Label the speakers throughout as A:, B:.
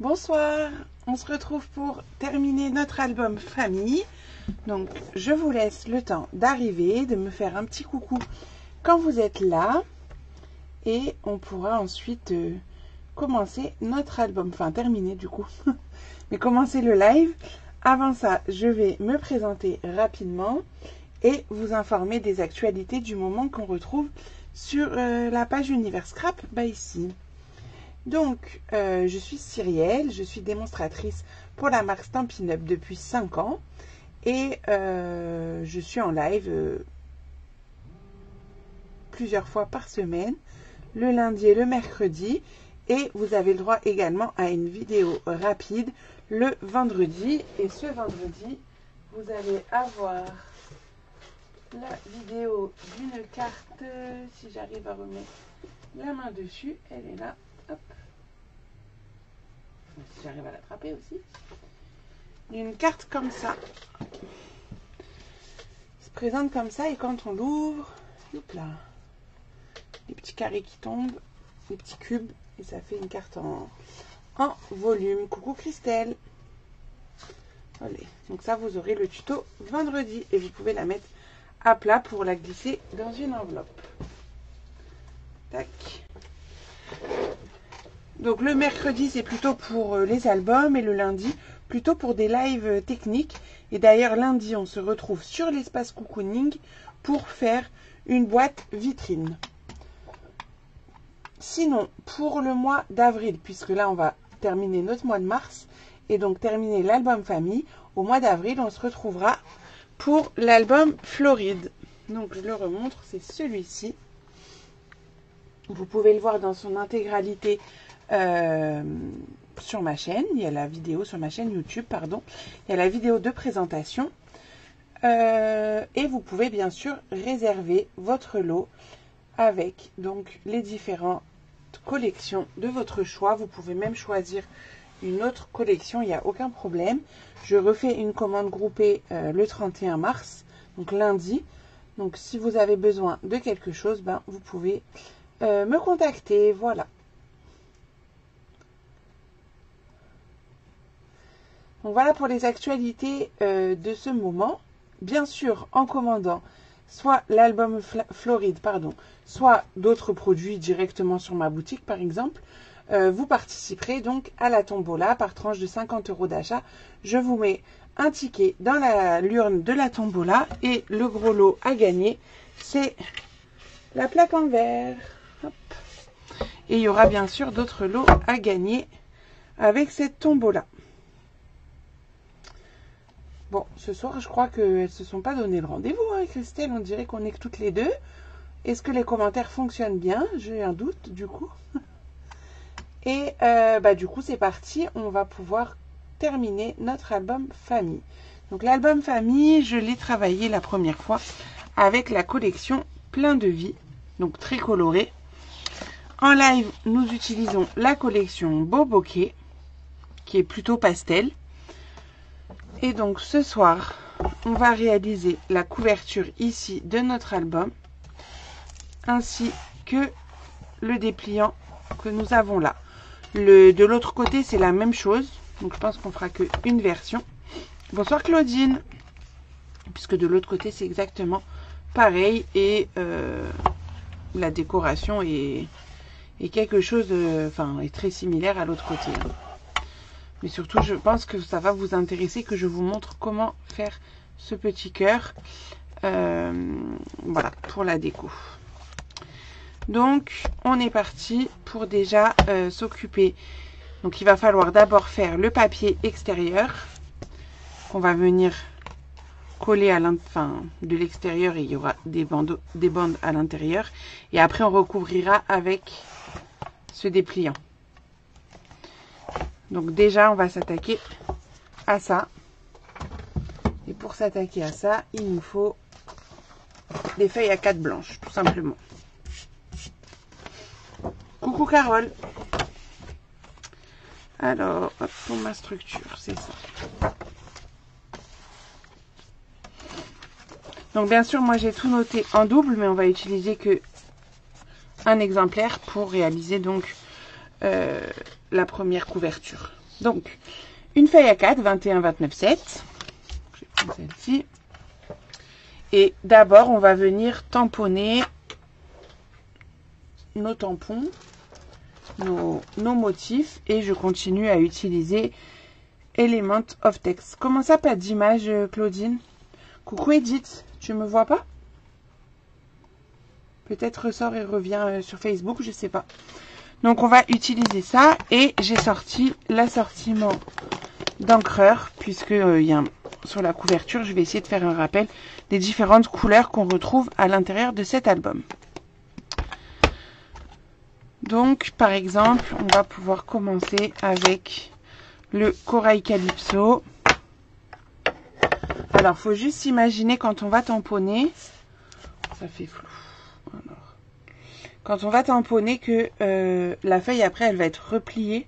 A: Bonsoir, on se retrouve pour terminer notre album famille. Donc je vous laisse le temps d'arriver, de me faire un petit coucou quand vous êtes là. Et on pourra ensuite commencer notre album, enfin terminer du coup, mais commencer le live. Avant ça, je vais me présenter rapidement et vous informer des actualités du moment qu'on retrouve sur la page Univers Scrap by ici. Donc, je suis Cyrielle, je suis démonstratrice pour la marque Stampin' Up depuis 5 ans et je suis en live plusieurs fois par semaine, le lundi et le mercredi, et vous avez le droit également à une vidéo rapide le vendredi. Et ce vendredi, vous allez avoir la vidéo d'une carte, si j'arrive à remettre la main dessus, elle est là. Hop. Si j'arrive à l'attraper aussi. Une carte comme ça. Se présente comme ça et quand on l'ouvre, hop là, les petits carrés qui tombent, les petits cubes et ça fait une carte en volume. Coucou Christelle. Allez, donc ça vous aurez le tuto vendredi et vous pouvez la mettre à plat pour la glisser dans une enveloppe. Tac. Donc le mercredi, c'est plutôt pour les albums et le lundi, plutôt pour des lives techniques. Et d'ailleurs, lundi, on se retrouve sur l'espace cocooning pour faire une boîte vitrine. Sinon, pour le mois d'avril, puisque là, on va terminer notre mois de mars et donc terminer l'album famille, au mois d'avril, on se retrouvera pour l'album Floride. Donc, je le remontre, c'est celui-ci. Vous pouvez le voir dans son intégralité sur ma chaîne. Il y a la vidéo sur ma chaîne YouTube, pardon. Il y a la vidéo de présentation. Et vous pouvez bien sûr réserver votre lot avec donc les différentes collections de votre choix. Vous pouvez même choisir une autre collection, il n'y a aucun problème. Je refais une commande groupée le 31 mars, donc lundi. Donc si vous avez besoin de quelque chose, ben, vous pouvez me contacter, voilà. Donc voilà pour les actualités de ce moment. Bien sûr, en commandant soit l'album Floride, pardon, soit d'autres produits directement sur ma boutique, par exemple, vous participerez donc à la tombola par tranche de 50 € d'achat. Je vous mets un ticket dans l'urne de la tombola et le gros lot à gagner, c'est la plaque en verre. Hop. Et il y aura bien sûr d'autres lots à gagner avec cette tombola. Bon, ce soir, je crois qu'elles ne se sont pas donné le rendez-vous, hein, Christelle. On dirait qu'on est que toutes les deux. Est-ce que les commentaires fonctionnent bien? J'ai un doute, du coup. Et du coup, c'est parti. On va pouvoir terminer notre album famille. Donc, l'album famille, je l'ai travaillé la première fois avec la collection Plein de vie. Donc, très colorée. En live, nous utilisons la collection Beau Bokeh, qui est plutôt pastel. Et donc ce soir, on va réaliser la couverture ici de notre album, ainsi que le dépliant que nous avons là. De l'autre côté, c'est la même chose, donc je pense qu'on fera qu'une version. Bonsoir Claudine, puisque de l'autre côté, c'est exactement pareil et la décoration est quelque chose, est très similaire à l'autre côté. Mais surtout, je pense que ça va vous intéresser que je vous montre comment faire ce petit cœur. Voilà, pour la déco. Donc, on est parti pour déjà s'occuper. Donc, il va falloir d'abord faire le papier extérieur qu'on va venir coller à de l'extérieur et il y aura des bandes à l'intérieur. Et après, on recouvrira avec ce dépliant. Donc déjà, on va s'attaquer à ça. Et pour s'attaquer à ça, il nous faut des feuilles à 4 blanches, tout simplement. Coucou Carole. Alors, hop, pour ma structure, c'est ça. Donc bien sûr, moi j'ai tout noté en double, mais on va utiliser que un exemplaire pour réaliser donc la première couverture. Donc, une feuille à 4, 21, 29, 7. Je vais prendre celle-ci. Et d'abord, on va venir tamponner nos tampons, nos motifs. Et je continue à utiliser Element of Text. Comment ça, pas d'image, Claudine? Coucou Edith, tu me vois pas? Peut-être ressort et revient sur Facebook, je sais pas. Donc on va utiliser ça et j'ai sorti l'assortiment d'encreur puisque sur la couverture, je vais essayer de faire un rappel des différentes couleurs qu'on retrouve à l'intérieur de cet album. Donc par exemple, on va pouvoir commencer avec le Corail Calypso. Alors, faut juste s'imaginer quand on va tamponner, ça fait flou. Alors, quand on va tamponner que la feuille après elle va être repliée.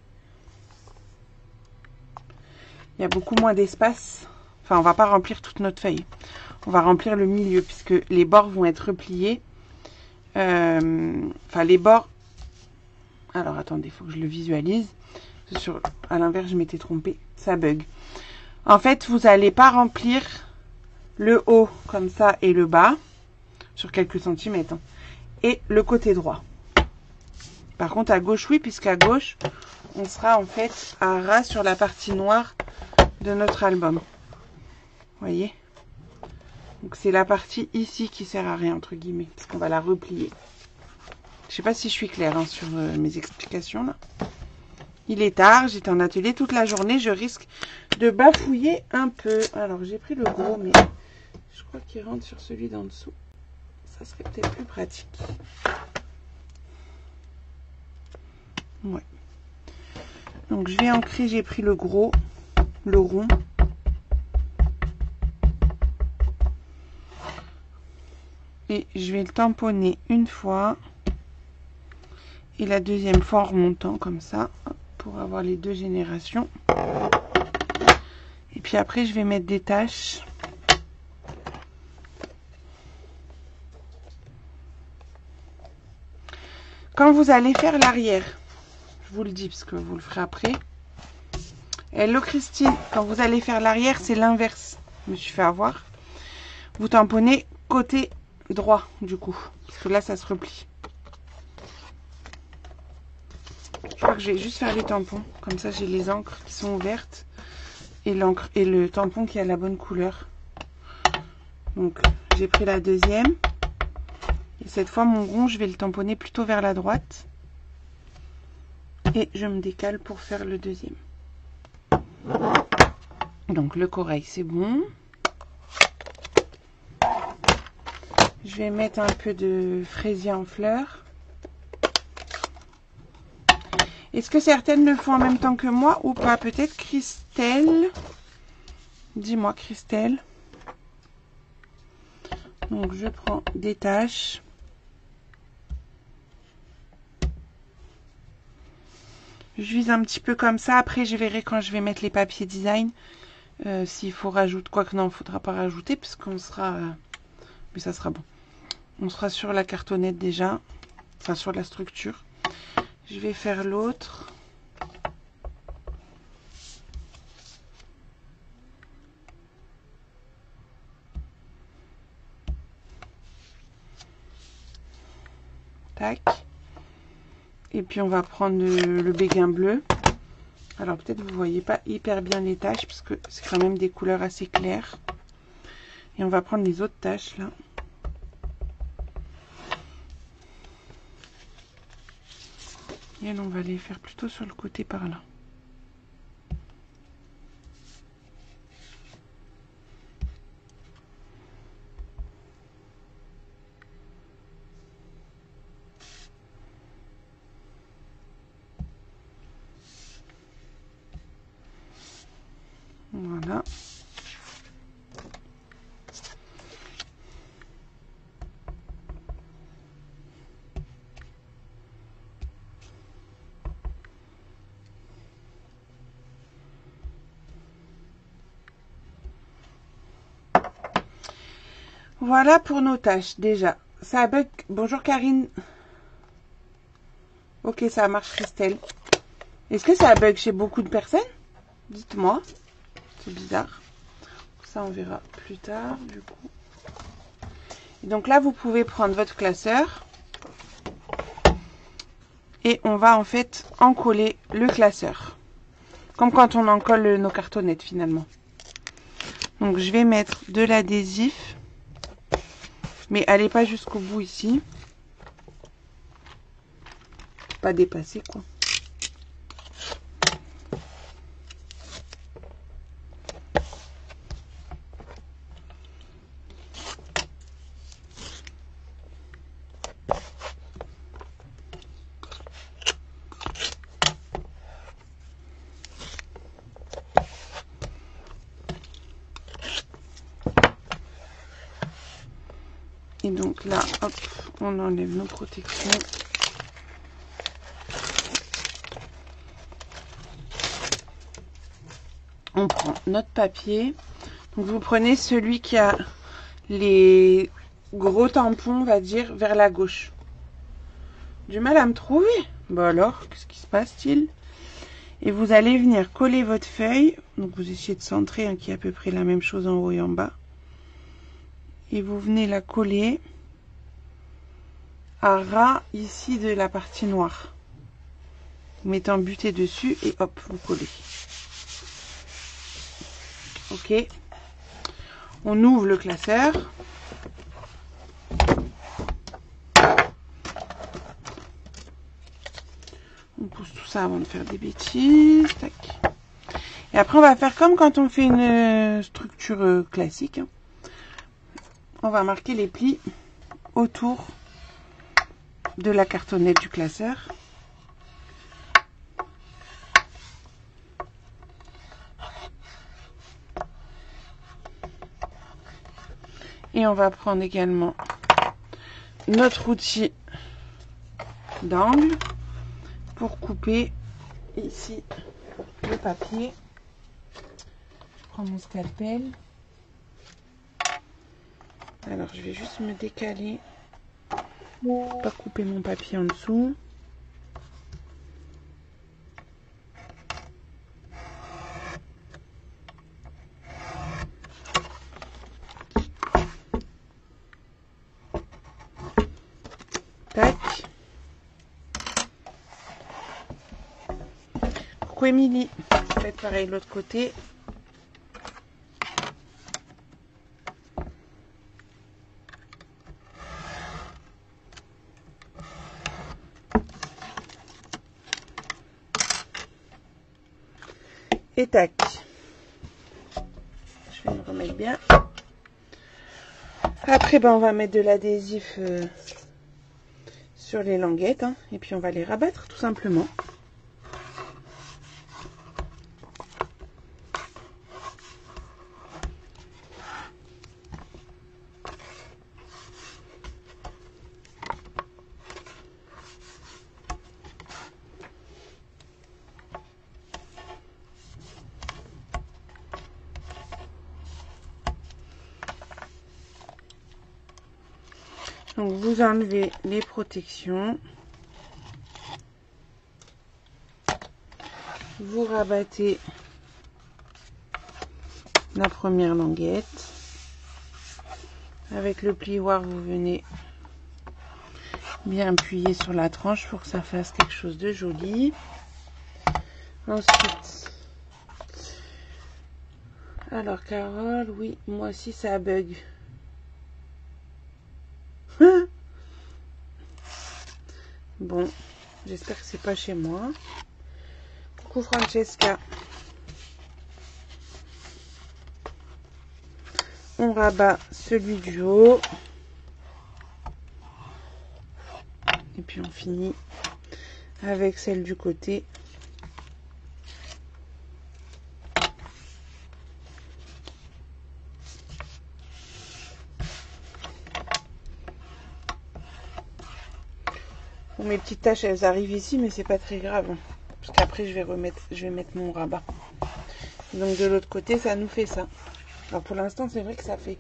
A: Il y a beaucoup moins d'espace. Enfin, on va pas remplir toute notre feuille. On va remplir le milieu puisque les bords vont être repliés. Enfin, les bords. Alors, attendez, il faut que je le visualise. À l'inverse, je m'étais trompée. Ça bug. En fait, vous n'allez pas remplir le haut comme ça et le bas sur quelques centimètres. Hein, et le côté droit. Par contre, à gauche, oui, puisqu'à gauche, on sera en fait à ras sur la partie noire de notre album. Vous voyez? Donc, c'est la partie ici qui sert à rien, entre guillemets, parce qu'on va la replier. Je sais pas si je suis claire hein, sur mes explications là. Il est tard, j'étais en atelier toute la journée, je risque de bafouiller un peu. Alors, j'ai pris le gros, mais je crois qu'il rentre sur celui d'en dessous. Ça serait peut-être plus pratique. Ouais. Donc, je vais ancrer, j'ai pris le gros, le rond. Et je vais le tamponner une fois. Et la deuxième fois en remontant comme ça, pour avoir les deux générations. Et puis après, je vais mettre des taches. Quand vous allez faire l'arrière, je vous le dis parce que vous le ferez après. Hello Christine, quand vous allez faire l'arrière, c'est l'inverse. Je me suis fait avoir. Vous tamponnez côté droit du coup, parce que là, ça se replie. Je crois que je vais juste faire les tampons. Comme ça, j'ai les encres qui sont ouvertes. Et l'encre et le tampon qui a la bonne couleur. Donc, j'ai pris la deuxième. Et cette fois, mon rond, je vais le tamponner plutôt vers la droite. Et je me décale pour faire le deuxième. Donc, le corail, c'est bon. Je vais mettre un peu de fraisier en fleurs. Est-ce que certaines le font en même temps que moi ou pas? Peut-être Christelle. Dis-moi Christelle. Donc je prends des taches. Je vise un petit peu comme ça. Après je verrai quand je vais mettre les papiers design. S'il faut rajouter. Quoique non, il ne faudra pas rajouter puisqu'on sera... mais ça sera bon. On sera sur la cartonnette déjà. Enfin sur la structure. Je vais faire l'autre. Tac. Et puis on va prendre le béguin bleu. Alors peut-être vous ne voyez pas hyper bien les taches parce que c'est quand même des couleurs assez claires. Et on va prendre les autres taches là. Et on va les faire plutôt sur le côté par là. Voilà. Voilà pour nos tâches déjà. Ça bug. Bonjour Karine. Ok, ça marche Christelle. Est-ce que ça bug chez beaucoup de personnes? Dites-moi. C'est bizarre. Ça, on verra plus tard, du coup. Et donc là, vous pouvez prendre votre classeur. Et on va en fait encoller le classeur. Comme quand on encolle nos cartonnettes, finalement. Donc, je vais mettre de l'adhésif. Mais allez pas jusqu'au bout ici. Pas dépasser, quoi. Et donc là, hop, on enlève nos protections. On prend notre papier. Donc vous prenez celui qui a les gros tampons, on va dire, vers la gauche. Du mal à me trouver. Bon alors, qu'est-ce qui se passe-t-il? Et vous allez venir coller votre feuille. Donc vous essayez de centrer, hein, qui est à peu près la même chose en haut et en bas. Et vous venez la coller à ras ici de la partie noire. Vous mettez un buté dessus et hop, vous collez. Ok. On ouvre le classeur. On pousse tout ça avant de faire des bêtises. Tac. Et après, on va faire comme quand on fait une structure classique. On va marquer les plis autour de la cartonnette du classeur. Et on va prendre également notre outil d'angle pour couper ici le papier. Je prends mon scalpel. Alors, je vais juste me décaler pour pas couper mon papier en dessous. Tac. Coucou Émilie. Faites pareil de l'autre côté. Et tac. Je vais me remettre bien. Après, ben, on va mettre de l'adhésif sur les languettes, hein, et puis on va les rabattre tout simplement. Donc vous enlevez les protections, vous rabattez la première languette, avec le plioir vous venez bien appuyer sur la tranche pour que ça fasse quelque chose de joli. Ensuite, alors Carole, oui, moi aussi ça bug. Bon, j'espère que c'est pas chez moi. Coucou Francesca. On rabat celui du haut. Et puis on finit avec celle du côté. Mes petites taches, elles arrivent ici, mais c'est pas très grave. Parce qu'après, je vais mettre mon rabat. Donc de l'autre côté, ça nous fait ça. Alors pour l'instant, c'est vrai que ça fait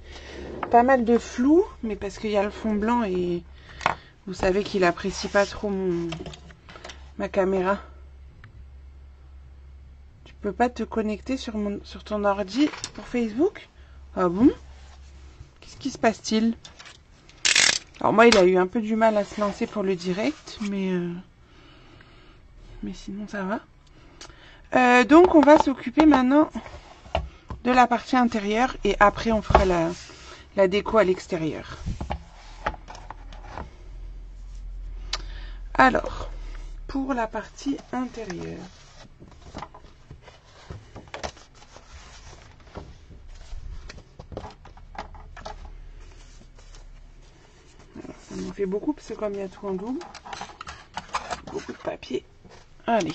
A: pas mal de flou, mais parce qu'il y a le fond blanc et vous savez qu'il apprécie pas trop ma caméra. peux pas te connecter sur ton ordi pour Facebook? Ah bon? Qu'est-ce qui se passe-t-il? Alors moi, il a eu un peu du mal à se lancer pour le direct, mais sinon ça va. Donc on va s'occuper maintenant de la partie intérieure et après on fera la déco à l'extérieur. Alors, pour la partie intérieure. On en fait beaucoup parce que comme il y a tout en double, beaucoup de papier. Allez.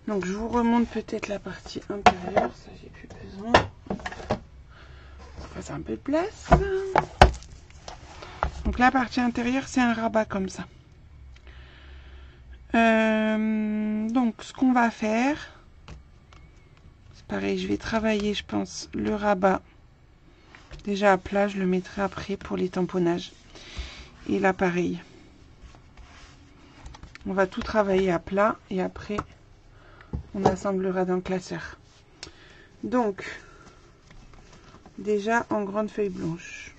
A: Donc je vous remonte peut-être la partie intérieure, ça j'ai plus besoin. On fasse un peu de place. Donc la partie intérieure c'est un rabat comme ça. Donc ce qu'on va faire, c'est pareil, je vais travailler je pense le rabat déjà à plat, je le mettrai après pour les tamponnages. Et là pareil. On va tout travailler à plat et après on assemblera dans le classeur. Donc, déjà en grande feuille blanche.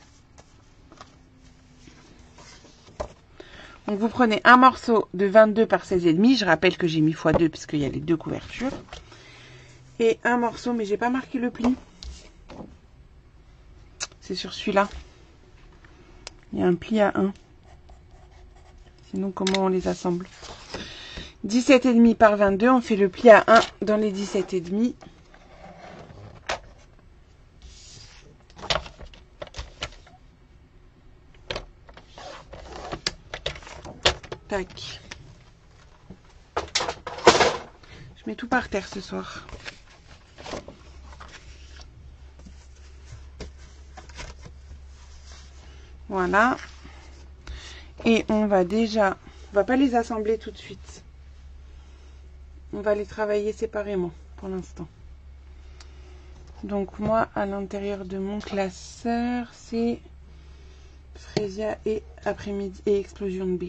A: Donc vous prenez un morceau de 22 par 16,5. Je rappelle que j'ai mis x2 parce qu'il y a les deux couvertures. Et un morceau, mais j'ai pas marqué le pli. C'est sur celui-là. Il y a un pli à 1. Sinon, comment on les assemble? 17,5 par 22, on fait le pli à 1 dans les 17,5. Tac. Je mets tout par terre ce soir. Voilà. Et on va déjà... On va pas les assembler tout de suite. On va les travailler séparément pour l'instant. Donc moi, à l'intérieur de mon classeur, c'est Freesia et après-midi et explosion de B.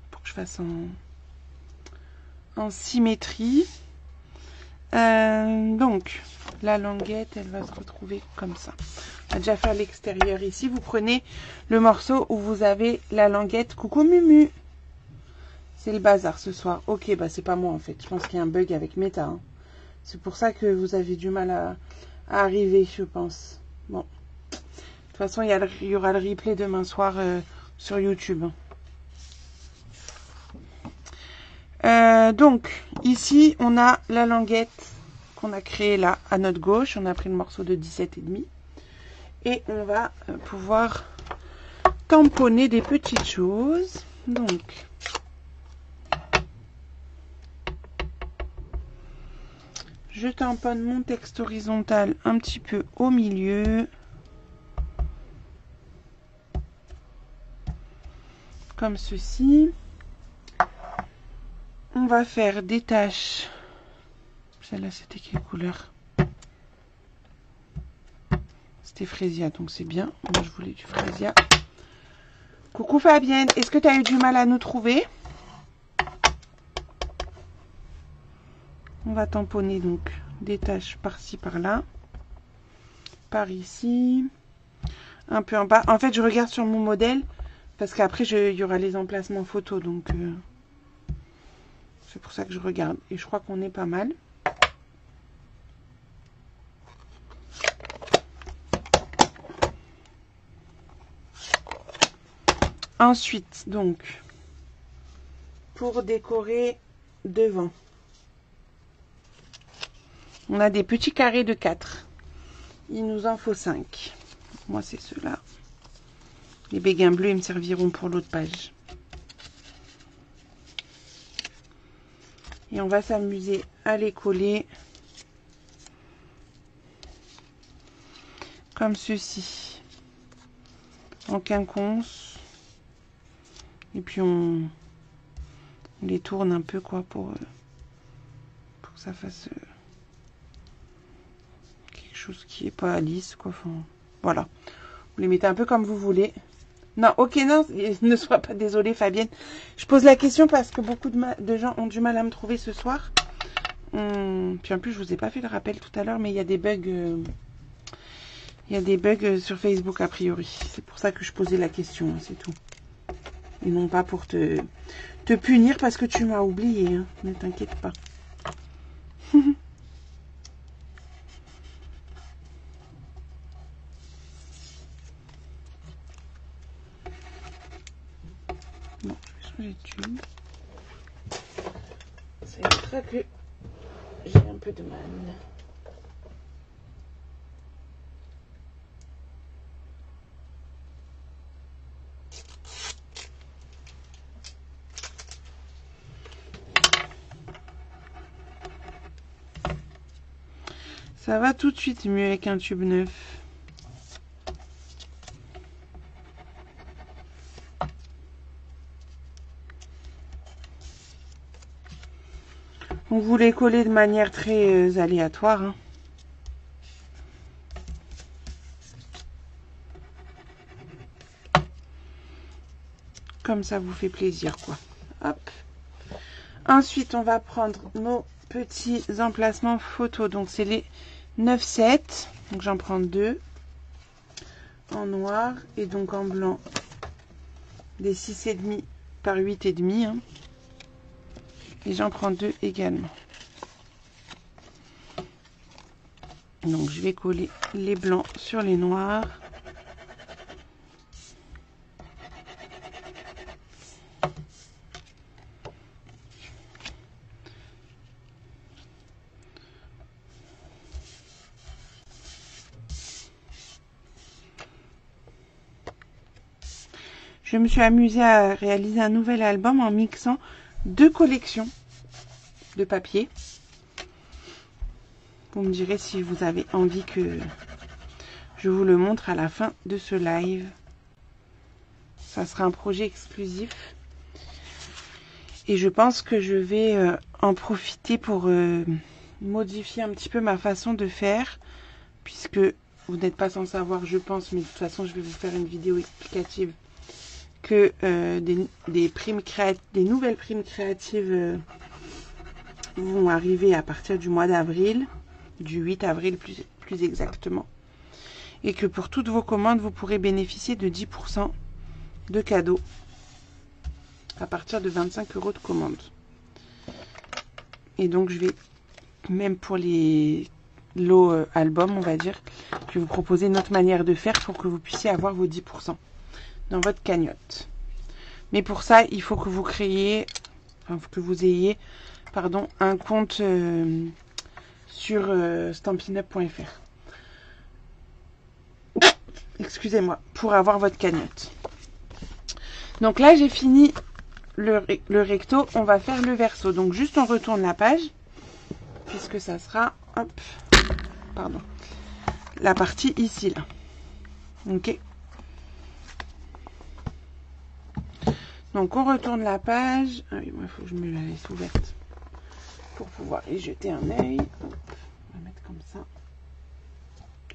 A: Pour que je fasse en symétrie. Donc, la languette, elle va se retrouver comme ça. On va déjà faire l'extérieur ici. Vous prenez le morceau où vous avez la languette. Coucou Mumu. C'est le bazar ce soir. Ok, bah c'est pas moi en fait. Je pense qu'il y a un bug avec Meta. Hein. C'est pour ça que vous avez du mal à arriver, je pense. Bon. De toute façon, il y aura le replay demain soir sur YouTube. Donc, ici, on a la languette qu'on a créée là, à notre gauche. On a pris le morceau de 17,5. Et on va pouvoir tamponner des petites choses. Donc... je tamponne mon texte horizontal un petit peu au milieu. Comme ceci. On va faire des taches. Celle-là, c'était quelle couleur? C'était Freesia, donc c'est bien. Moi, je voulais du Freesia. Coucou Fabienne, est-ce que tu as eu du mal à nous trouver? On va tamponner donc des taches par-ci, par-là. Par ici. Un peu en bas. En fait, je regarde sur mon modèle. Parce qu'après, il y aura les emplacements photos. Donc, c'est pour ça que je regarde. Et je crois qu'on est pas mal. Ensuite, donc, pour décorer devant. On a des petits carrés de 4. Il nous en faut 5. Moi, c'est ceux-là. Les béguins bleus, ils me serviront pour l'autre page. Et on va s'amuser à les coller. Comme ceci. En quinconce. Et puis, on les tourne un peu, quoi, pour que ça fasse... chose qui est pas lisse quoi. Enfin, voilà, vous les mettez un peu comme vous voulez. Non, ok, non, ne sois pas désolée Fabienne, je pose la question parce que beaucoup de gens ont du mal à me trouver ce soir. Puis en plus, je vous ai pas fait le rappel tout à l'heure, mais il y a des bugs. Il y a des bugs sur Facebook a priori. C'est pour ça que je posais la question, hein, c'est tout. Et non pas pour te punir parce que tu m'as oublié. Hein. Ne t'inquiète pas. Bon, je vais changer de tube. C'est pour ça que j'ai un peu de mal. Ça va tout de suite mieux avec un tube neuf. Donc vous les collez de manière très aléatoire. Hein. Comme ça vous fait plaisir quoi. Hop. Ensuite on va prendre nos petits emplacements photos. Donc c'est les 9-7. Donc j'en prends 2 en noir et donc en blanc des 6,5 par 8,5. Hein. Et j'en prends 2 également. Donc je vais coller les blancs sur les noirs. Je me suis amusée à réaliser un nouvel album en mixant 2 collections de papier. Vous me direz si vous avez envie que je vous le montre à la fin de ce live. Ça sera un projet exclusif. Et je pense que je vais en profiter pour modifier un petit peu ma façon de faire. Puisque vous n'êtes pas sans savoir, je pense, mais de toute façon, je vais vous faire une vidéo explicative. Que des nouvelles primes créatives vont arriver à partir du mois d'avril, du 8 avril plus exactement. Et que pour toutes vos commandes, vous pourrez bénéficier de 10% de cadeaux à partir de 25 € de commande. Et donc je vais, même pour les lots albums, on va dire, je vais vous proposer une autre manière de faire pour que vous puissiez avoir vos 10% dans votre cagnotte. Mais pour ça, il faut que vous créiez, enfin, que vous ayez, pardon, un compte sur stampinup.fr. Excusez-moi, pour avoir votre cagnotte. Donc là, j'ai fini le recto. On va faire le verso. Donc juste on retourne la page, puisque ça sera, hop, pardon, la partie ici là. Ok. Donc on retourne la page. Ah oui, moi il faut que je me la laisse ouverte pour pouvoir y jeter un œil. On va mettre comme ça.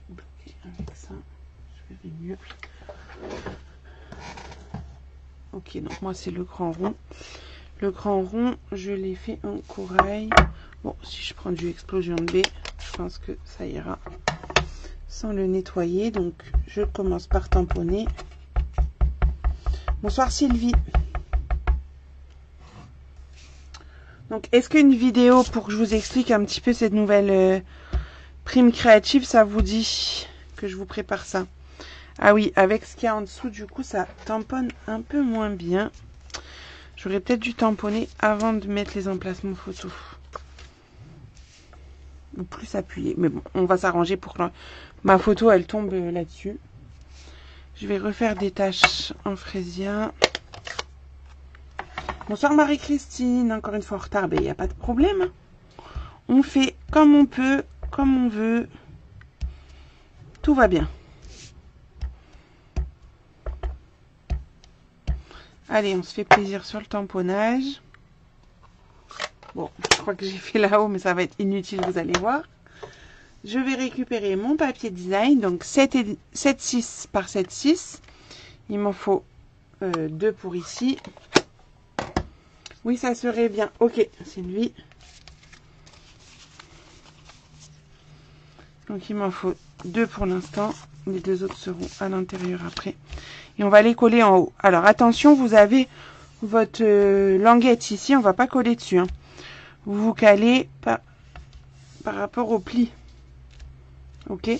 A: Bloquer avec ça. Je verrai mieux. Ok, donc moi c'est le grand rond. Le grand rond, je l'ai fait en corail. Bon, si je prends du explosion B, je pense que ça ira sans le nettoyer. Donc je commence par tamponner. Bonsoir Sylvie. Donc, est-ce qu'une vidéo pour que je vous explique un petit peu cette nouvelle prime créative, ça vous dit que je vous prépare ça? Ah oui, avec ce qu'il y a en dessous, du coup, ça tamponne un peu moins bien. J'aurais peut-être dû tamponner avant de mettre les emplacements photos. Ou plus appuyé. Mais bon, on va s'arranger pour que ma photo, elle tombe là-dessus. Je vais refaire des taches en fraisia. Bonsoir Marie-Christine, encore une fois en retard, il n'y a pas de problème. On fait comme on peut, comme on veut. Tout va bien. Allez, on se fait plaisir sur le tamponnage. Bon, je crois que j'ai fait là-haut, mais ça va être inutile, vous allez voir. Je vais récupérer mon papier design, donc 7,6 par 7,6. Il m'en faut 2 pour ici. Oui, ça serait bien. Ok, Sylvie. Donc il m'en faut 2 pour l'instant. Les 2 autres seront à l'intérieur après. Et on va les coller en haut. Alors attention, vous avez votre languette ici. On ne va pas coller dessus. Hein. Vous vous calez par rapport au pli. Ok.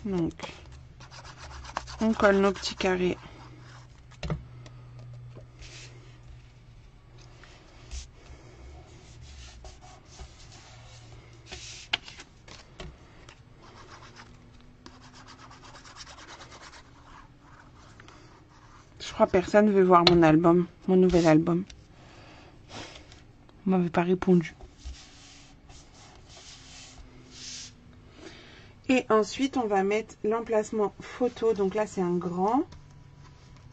A: Donc, on colle nos petits carrés. Je crois que personne ne veut voir mon album, mon nouvel album. On m'avait pas répondu. Et ensuite, on va mettre l'emplacement photo. Donc là, c'est un grand.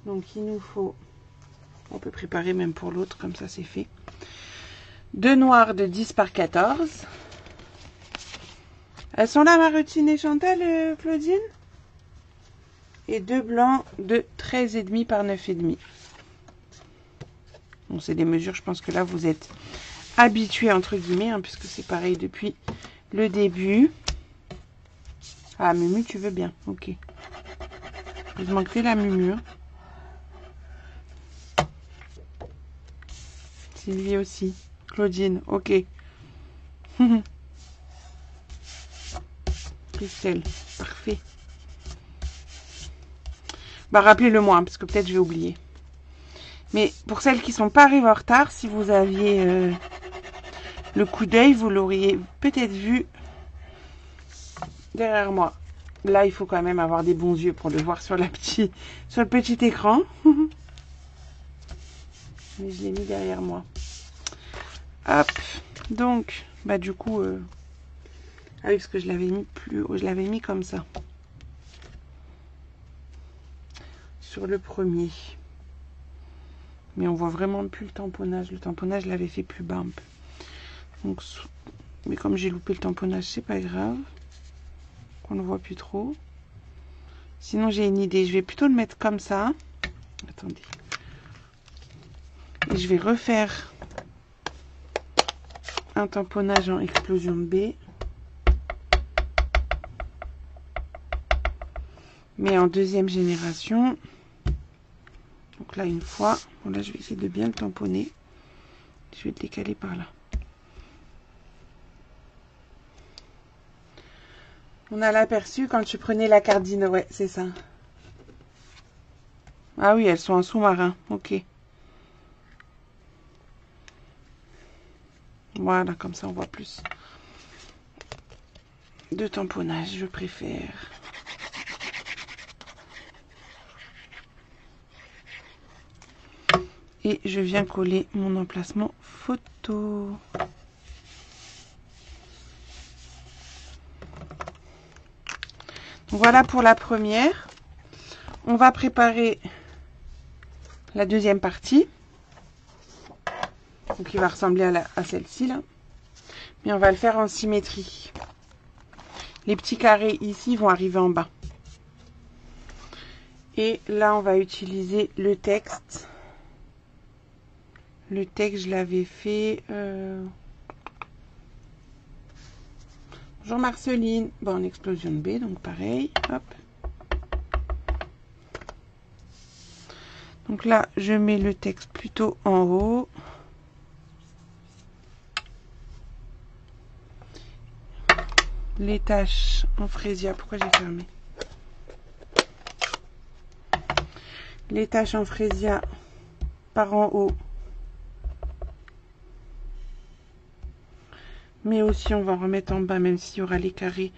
A: Donc, il nous faut... On peut préparer même pour l'autre, comme ça, c'est fait. 2 noirs de 10 par 14. Elles sont là, Marutine et Chantal, Claudine? Et 2 blancs de 13,5 par 9,5. Bon, c'est des mesures, je pense que là, vous êtes habitués, entre guillemets, hein, puisque c'est pareil depuis le début. Ah, Mumu, tu veux bien. Ok. Heureusement que t'es la Mumu. Hein. Sylvie aussi. Claudine, ok. Christelle, parfait. Bah, rappelez-le-moi, hein, parce que peut-être je vais oublier. Mais pour celles qui ne sont pas arrivées en retard, si vous aviez le coup d'œil, vous l'auriez peut-être vu derrière moi. Là, il faut quand même avoir des bons yeux pour le voir sur le petit écran. Mais je l'ai mis derrière moi. Hop. Donc, bah du coup... Ah oui, parce que je l'avais mis plus haut. Je l'avais mis comme ça. Sur le premier. Mais on voit vraiment plus le tamponnage. Le tamponnage, je l'avais fait plus bas un peu. Donc, mais comme j'ai loupé le tamponnage, c'est pas grave. On ne voit plus trop. Sinon, j'ai une idée. Je vais plutôt le mettre comme ça. Attendez. Et je vais refaire un tamponnage en explosion B. Mais en deuxième génération. Donc là, une fois. Bon, là, je vais essayer de bien le tamponner. Je vais le décaler par là. On a l'aperçu quand tu prenais la cardine. Ouais, c'est ça. Ah oui, elles sont en sous-marin. Ok. Voilà, comme ça, on voit plus de tamponnage. Je préfère. Et je viens coller mon emplacement photo. Voilà pour la première. On va préparer la deuxième partie. Donc il va ressembler à celle-ci là. Mais on va le faire en symétrie. Les petits carrés ici vont arriver en bas. Et là on va utiliser le texte. Le texte, je l'avais fait... Bonjour Marceline. Bon, en explosion de B, donc pareil. Hop. Donc là, je mets le texte plutôt en haut. Les taches en frésia. Pourquoi j'ai fermé? Les taches en frésia par en haut. Mais aussi, on va en remettre en bas, même s'il y aura les carrés.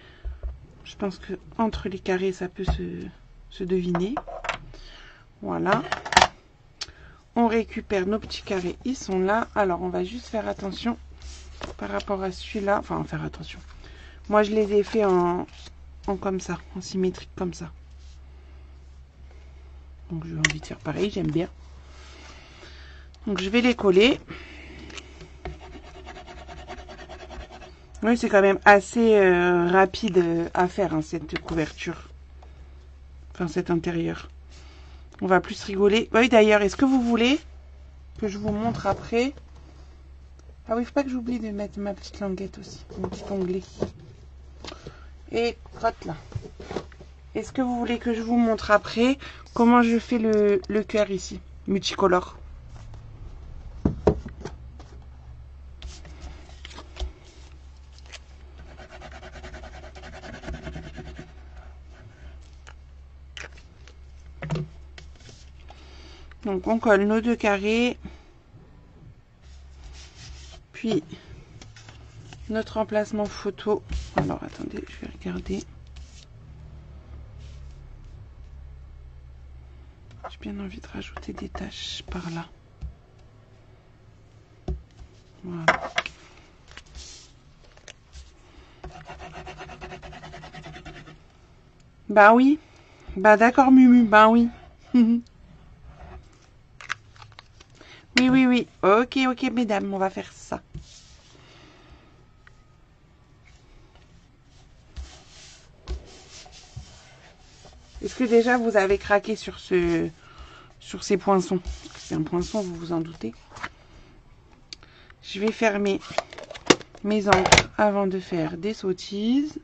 A: Je pense que entre les carrés, ça peut se deviner. Voilà. On récupère nos petits carrés. Ils sont là. Alors, on va juste faire attention par rapport à celui-là. Enfin, faire attention. Moi, je les ai fait en comme ça, en symétrique comme ça. Donc, j'ai envie de faire pareil. J'aime bien. Donc, je vais les coller. Oui, c'est quand même assez rapide à faire, hein, cette couverture. Enfin, cet intérieur. On va plus rigoler. Oui, d'ailleurs, est-ce que vous voulez que je vous montre après Ah oui, faut pas que j'oublie de mettre ma petite languette aussi, mon petit onglet. Et crotte là. Est-ce que vous voulez que je vous montre après comment je fais le cœur ici, multicolore? Donc on colle nos 2 carrés, puis notre emplacement photo. Alors attendez, je vais regarder. J'ai bien envie de rajouter des taches par là. Voilà. Bah oui. Bah d'accord Mumu, bah oui. Oui, oui, oui. Ok, ok, mesdames, on va faire ça. Est-ce que déjà vous avez craqué sur ces poinçons? C'est un poinçon, vous vous en doutez. Je vais fermer mes encres avant de faire des sottises.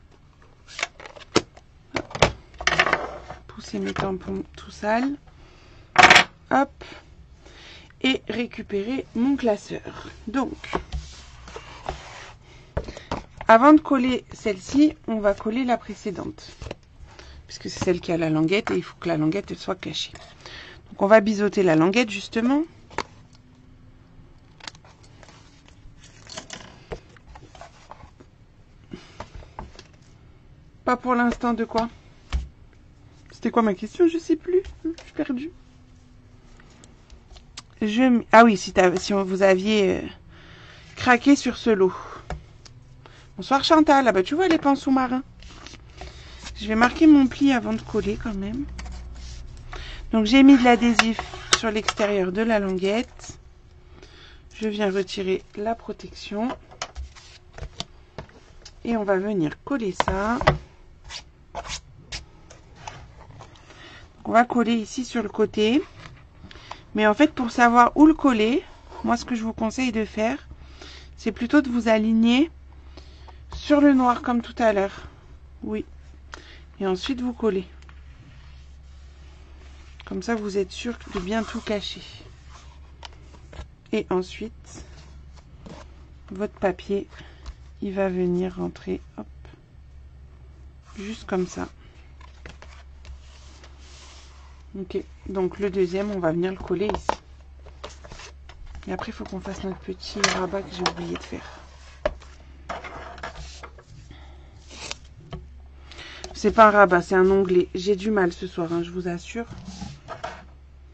A: Pousser mes tampons tout sales. Hop. Et récupérer mon classeur. Donc, avant de coller celle-ci, on va coller la précédente. Puisque c'est celle qui a la languette et il faut que la languette elle soit cachée. Donc on va biseauter la languette justement. Pas pour l'instant de quoi? C'était quoi ma question? Je sais plus. Je suis perdue. Ah oui, si vous aviez craqué sur ce lot. Bonsoir Chantal. Ah bah tu vois les pans sous-marins. Je vais marquer mon pli avant de coller quand même. Donc j'ai mis de l'adhésif sur l'extérieur de la languette. Je viens retirer la protection. Et on va venir coller ça. On va coller ici sur le côté. Mais en fait, pour savoir où le coller, moi ce que je vous conseille de faire, c'est plutôt de vous aligner sur le noir comme tout à l'heure. Oui. Et ensuite vous collez. Comme ça, vous êtes sûr de bien tout cacher. Et ensuite, votre papier, il va venir rentrer, hop, juste comme ça. Ok, donc le deuxième, on va venir le coller ici. Et après, il faut qu'on fasse notre petit rabat que j'ai oublié de faire. C'est pas un rabat, c'est un onglet. J'ai du mal ce soir, hein, je vous assure.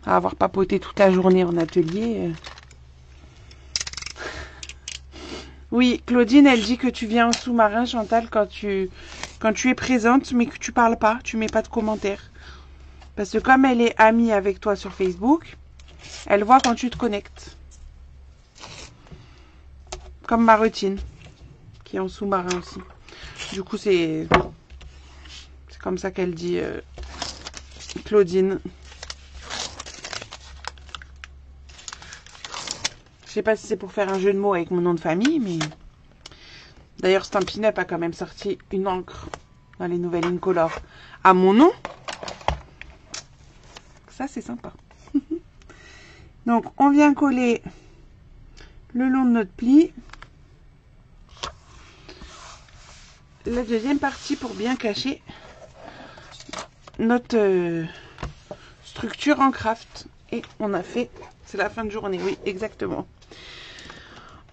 A: À avoir papoté toute la journée en atelier. Oui, Claudine, elle dit que tu viens en sous-marin, Chantal, quand tu es présente, mais que tu parles pas, tu mets pas de commentaires. Parce que comme elle est amie avec toi sur Facebook, elle voit quand tu te connectes. Comme Marotine, qui est en sous-marin aussi. Du coup, c'est comme ça qu'elle dit Claudine. Je sais pas si c'est pour faire un jeu de mots avec mon nom de famille, mais... D'ailleurs, Stampin' Up a quand même sorti une encre dans les nouvelles Incolor à mon nom. Ça, c'est sympa. Donc, on vient coller le long de notre pli. La deuxième partie pour bien cacher notre structure en craft. Et on a fait... C'est la fin de journée, oui, exactement.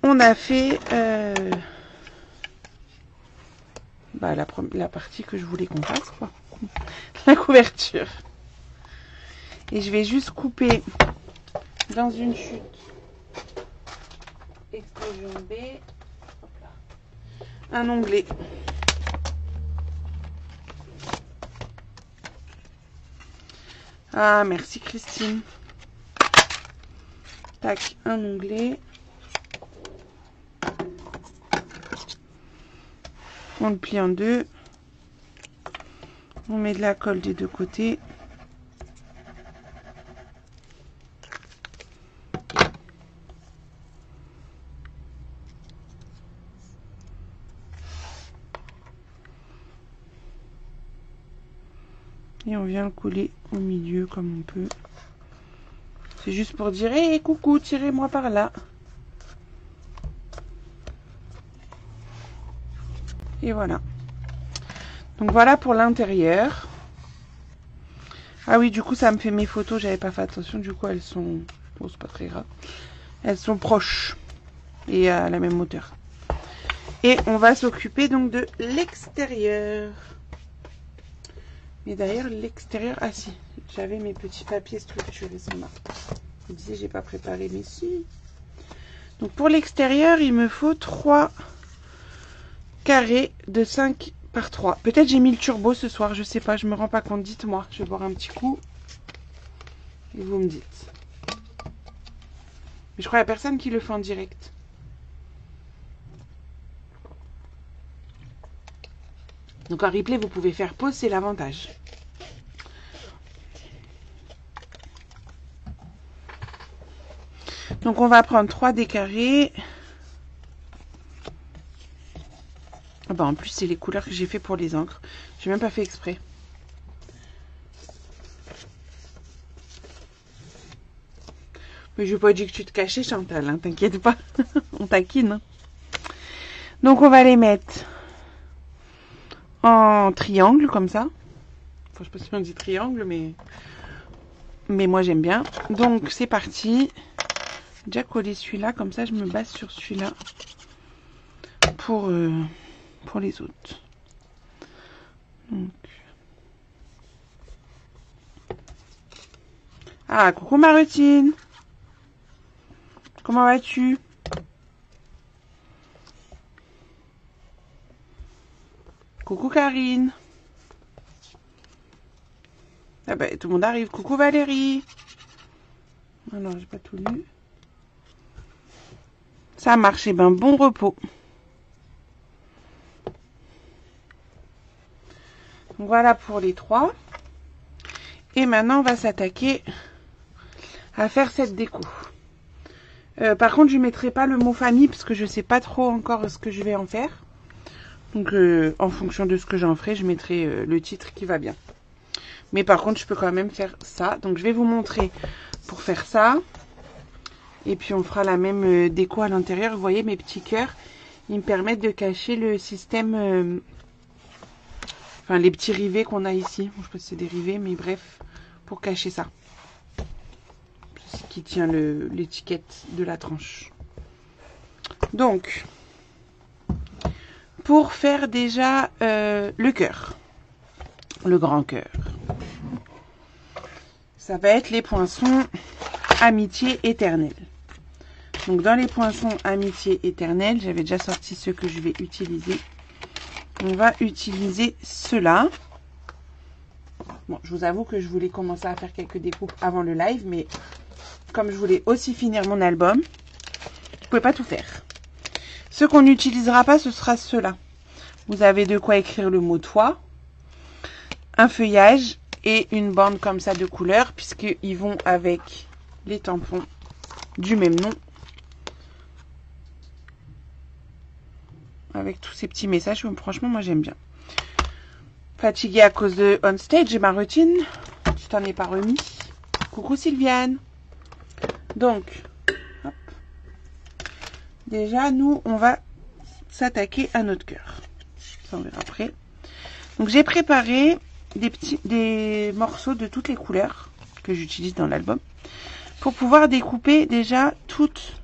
A: On a fait... la partie que je voulais qu'on fasse, quoi. La couverture. Et je vais juste couper dans une chute extrusion B un onglet. Ah, merci Christine. Tac, un onglet. On le plie en deux. On met de la colle des deux côtés. Et on vient le coller au milieu comme on peut. C'est juste pour dire, hé, coucou, tirez-moi par là. Et voilà. Donc voilà pour l'intérieur. Ah oui, du coup, ça me fait mes photos. J'avais pas fait attention. Du coup, elles sont... Bon, c'est pas très grave. Elles sont proches. Et à la même hauteur. Et on va s'occuper donc de l'extérieur. Mais d'ailleurs, l'extérieur... Ah si, j'avais mes petits papiers structurés, sont là. Je me disais, j'ai pas préparé, mais si. Donc pour l'extérieur, il me faut 3 carrés de 5 par 3. Peut-être j'ai mis le turbo ce soir, je sais pas, je me rends pas compte. Dites-moi, je vais boire un petit coup. Et vous me dites. Mais je crois qu'il n'y a personne qui le fait en direct. Donc en replay, vous pouvez faire pause, c'est l'avantage. Donc on va prendre 3 des carrés. Ah bah en plus, c'est les couleurs que j'ai fait pour les encres. J'ai même pas fait exprès. Mais je n'ai pas dit que tu te cachais, Chantal, hein, t'inquiète pas. On taquine. Hein. Donc on va les mettre en triangle, comme ça. Enfin, je sais pas si on dit triangle, mais moi j'aime bien. Donc c'est parti. J'ai déjà collé celui-là, comme ça je me base sur celui-là pour les autres. Donc. Ah, coucou Marutine. Comment vas-tu? Coucou Karine. Ah bah tout le monde arrive. Coucou Valérie. Ah non, j'ai pas tout lu. Ça a marché, ben bon repos. Donc voilà pour les 3. Et maintenant on va s'attaquer à faire cette déco. Par contre je ne mettrai pas le mot famille parce que je ne sais pas trop encore ce que je vais en faire. Donc en fonction de ce que j'en ferai, je mettrai le titre qui va bien. Mais par contre je peux quand même faire ça. Donc je vais vous montrer pour faire ça. Et puis on fera la même déco à l'intérieur. Vous voyez mes petits cœurs, ils me permettent de cacher le système... Enfin les petits rivets qu'on a ici. Bon, je sais pas si c'est des rivets, mais bref, pour cacher ça. C'est ce qui tient l'étiquette de la tranche. Donc... Pour faire déjà le cœur, le grand cœur, ça va être les poinçons amitié éternelle. Donc dans les poinçons amitié éternelle, j'avais déjà sorti ceux que je vais utiliser. On va utiliser ceux-là. Bon, je vous avoue que je voulais commencer à faire quelques découpes avant le live, mais comme je voulais aussi finir mon album, je ne pouvais pas tout faire. Ce qu'on n'utilisera pas, ce sera ceux-là. Vous avez de quoi écrire le mot toi, un feuillage et une bande comme ça de couleur, puisqu'ils vont avec les tampons du même nom. Avec tous ces petits messages, franchement, moi j'aime bien. Fatiguée à cause de On Stage et ma routine, tu t'en es pas remis. Coucou Sylviane. Donc, hop. Déjà, nous, on va s'attaquer à notre cœur. Ça, on verra après. Donc, j'ai préparé des morceaux de toutes les couleurs que j'utilise dans l'album pour pouvoir découper déjà toutes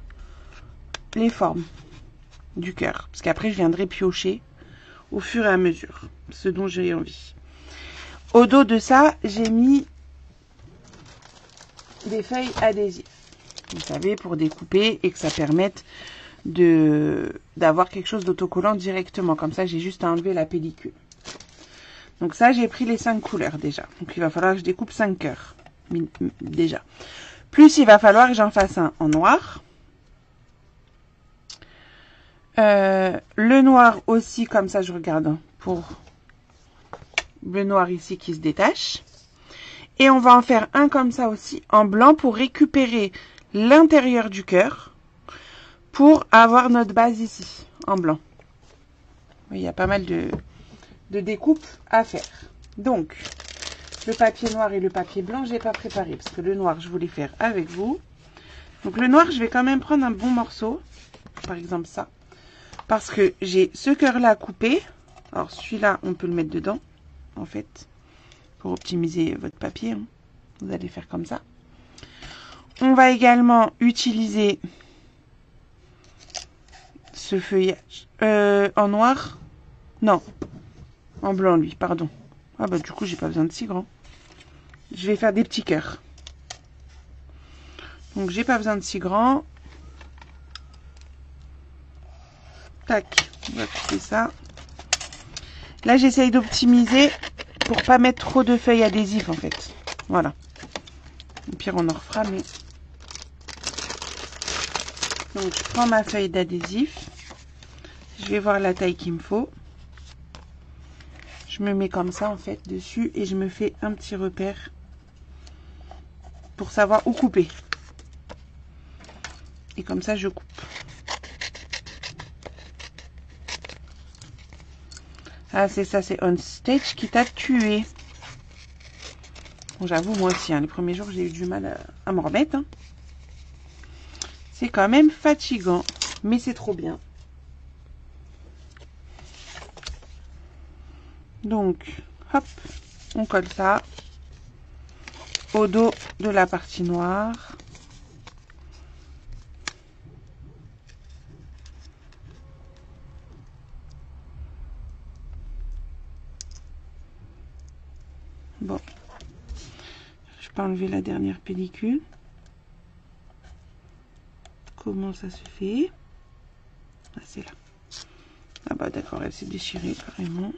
A: les formes du cœur. Parce qu'après, je viendrai piocher au fur et à mesure ce dont j'ai envie. Au dos de ça, j'ai mis des feuilles adhésives. Vous savez, pour découper et que ça permette d'avoir quelque chose d'autocollant directement. Comme ça, j'ai juste à enlever la pellicule. Donc ça, j'ai pris les 5 couleurs déjà. Donc il va falloir que je découpe 5 cœurs. Déjà. Plus il va falloir que j'en fasse un en noir. Le noir aussi, comme ça, je regarde pour le noir ici qui se détache. Et on va en faire un comme ça aussi en blanc pour récupérer l'intérieur du cœur pour avoir notre base ici en blanc. Il y a pas mal de découpes à faire. Donc, Le papier noir et le papier blanc, j'ai pas préparé parce que le noir, je voulais faire avec vous. Donc le noir, je vais quand même prendre un bon morceau. Par exemple ça. Parce que j'ai ce cœur-là coupé. Alors celui-là, on peut le mettre dedans, en fait. Pour optimiser votre papier. Hein. Vous allez faire comme ça. On va également utiliser ce feuillage en noir. Non, en blanc lui, pardon. Ah bah du coup, j'ai pas besoin de si grand. Je vais faire des petits cœurs. Donc j'ai pas besoin de si grand. Tac, on va couper ça. Là, j'essaye d'optimiser pour pas mettre trop de feuilles adhésives en fait. Voilà. Au pire, on en refera, mais... Donc, je prends ma feuille d'adhésif. Je vais voir la taille qu'il me faut. Je me mets comme ça, en fait, dessus. Et je me fais un petit repère pour savoir où couper. Et comme ça, je coupe. Ah, c'est ça, c'est On Stage qui t'a tué. Bon, j'avoue, moi aussi, hein, les premiers jours, j'ai eu du mal à me remettre. Hein. C'est quand même fatigant, mais c'est trop bien. Donc, hop, on colle ça au dos de la partie noire. Bon, je peux enlever la dernière pellicule. Comment ça se fait? Ah, c'est là. Ah bah d'accord, elle s'est déchirée carrément.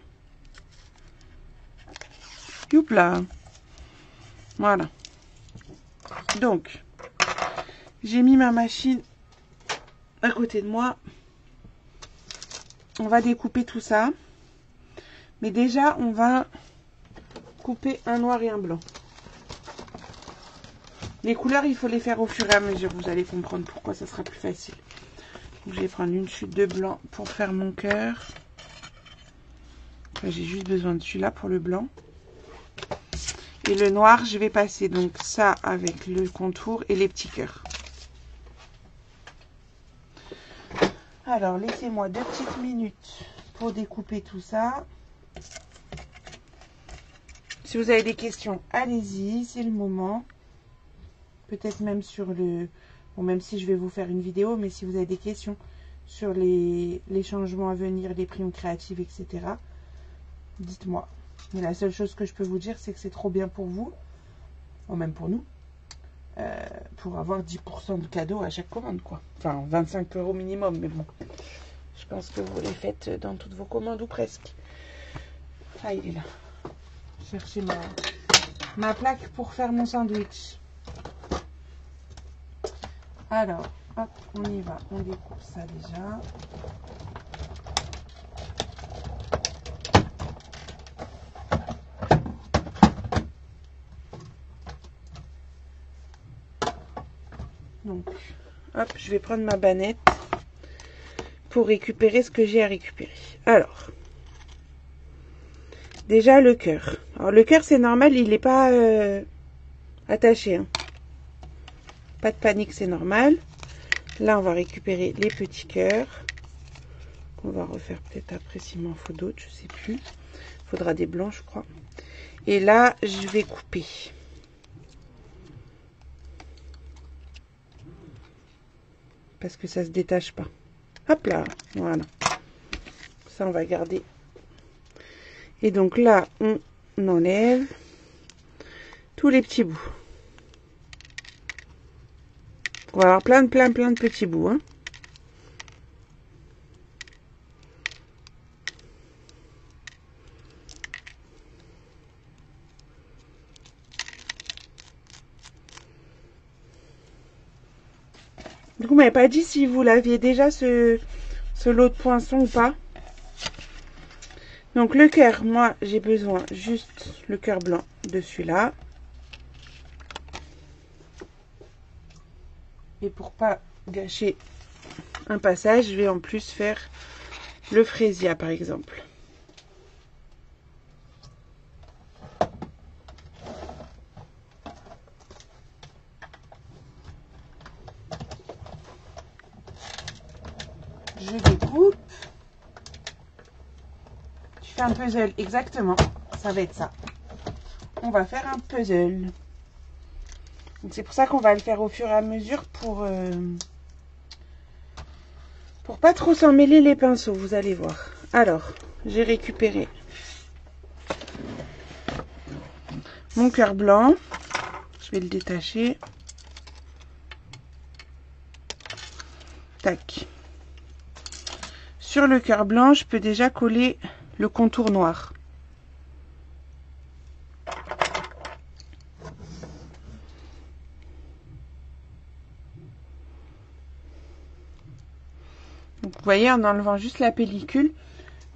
A: Youpla. Voilà. Donc, j'ai mis ma machine à côté de moi. On va découper tout ça. Mais déjà, on va couper un noir et un blanc. Les couleurs, il faut les faire au fur et à mesure. Vous allez comprendre pourquoi ça sera plus facile. Donc, je vais prendre une chute de blanc pour faire mon cœur. J'ai juste besoin de celui-là pour le blanc. Et le noir, je vais passer donc ça avec le contour et les petits cœurs. Alors, laissez-moi 2 petites minutes pour découper tout ça. Si vous avez des questions, allez-y, c'est le moment. Peut-être même sur le... Bon, même si je vais vous faire une vidéo, mais si vous avez des questions sur les changements à venir, les primes créatives, etc., dites-moi. Mais la seule chose que je peux vous dire, c'est que c'est trop bien pour vous, ou même pour nous, pour avoir 10% de cadeaux à chaque commande, quoi. Enfin, 25 € minimum, mais bon. Je pense que vous les faites dans toutes vos commandes, ou presque. Ah, il est là. Chercher ma plaque pour faire mon sandwich. Alors, hop, on y va. On découpe ça déjà. Donc, hop, je vais prendre ma bannette pour récupérer ce que j'ai à récupérer. Alors, déjà le cœur. Alors, le cœur, c'est normal, il n'est pas attaché. Hein. Pas de panique, c'est normal. Là, on va récupérer les petits cœurs. On va refaire peut-être après s'il m'en faut d'autres, je sais plus. Il faudra des blancs, je crois. Et là, je vais couper. Parce que ça se détache pas. Hop là, voilà. Ça, on va garder. Et donc là, on enlève tous les petits bouts. On va avoir plein de petits bouts. Hein. Du coup, vous m'avez pas dit si vous l'aviez déjà ce lot de poinçons ou pas. Donc le cœur, moi j'ai besoin juste le cœur blanc de celui-là. Et pour pas gâcher un passage, je vais en plus faire le fraisia par exemple. je découpe. Tu fais un puzzle, exactement. Ça va être ça. On va faire un puzzle. C'est pour ça qu'on va le faire au fur et à mesure pour pas trop s'en mêler les pinceaux, vous allez voir. Alors, j'ai récupéré mon cœur blanc. Je vais le détacher. Tac. Sur le cœur blanc, je peux déjà coller le contour noir. Donc, vous voyez, en enlevant juste la pellicule,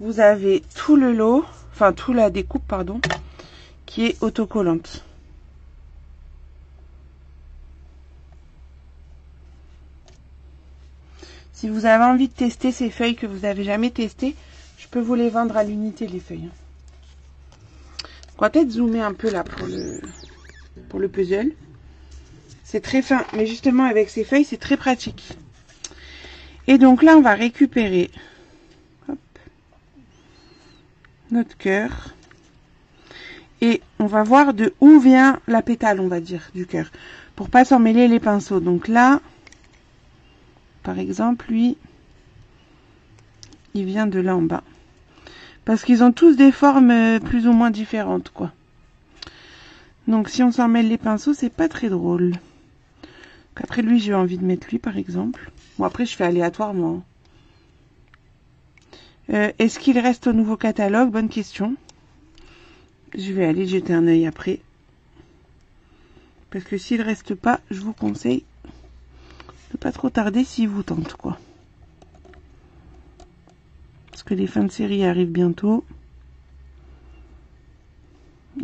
A: vous avez tout le lot, enfin tout la découpe, pardon, qui est autocollante. Si vous avez envie de tester ces feuilles que vous n'avez jamais testées, je peux vous les vendre à l'unité, les feuilles. On va peut-être zoomer un peu là pour le puzzle. C'est très fin, mais justement avec ces feuilles, c'est très pratique. Et donc là, on va récupérer hop, notre cœur. Et on va voir de où vient la pétale, on va dire, du cœur. Pour pas s'en mêler les pinceaux. Donc là, par exemple, lui, il vient de là en bas. Parce qu'ils ont tous des formes plus ou moins différentes, quoi. Donc si on s'en mêle les pinceaux, c'est pas très drôle. Après lui, j'ai envie de mettre lui, par exemple. Bon, après, je fais aléatoirement. Est-ce qu'il reste au nouveau catalogue? Bonne question. Je vais aller jeter un œil après. Parce que s'il reste pas, je vous conseille de pas trop tarder s'il vous tente, quoi. Parce que les fins de série arrivent bientôt.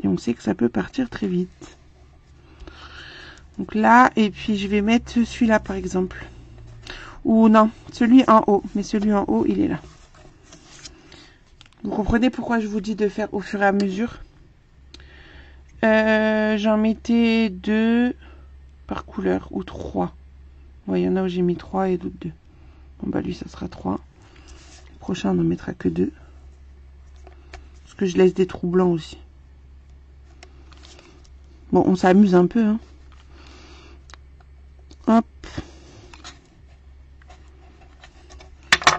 A: Et on sait que ça peut partir très vite. Donc là, et puis je vais mettre celui-là, par exemple. Ou non, celui en haut. Mais celui en haut, il est là. Vous comprenez pourquoi je vous dis de faire au fur et à mesure. J'en mettais 2 par couleur, ou 3. Ouais, il y en a où j'ai mis 3 et d'autres 2. Bon bah lui, ça sera 3. Le prochain, on n'en mettra que 2. Parce que je laisse des trous blancs aussi. Bon, on s'amuse un peu, hein. Hop.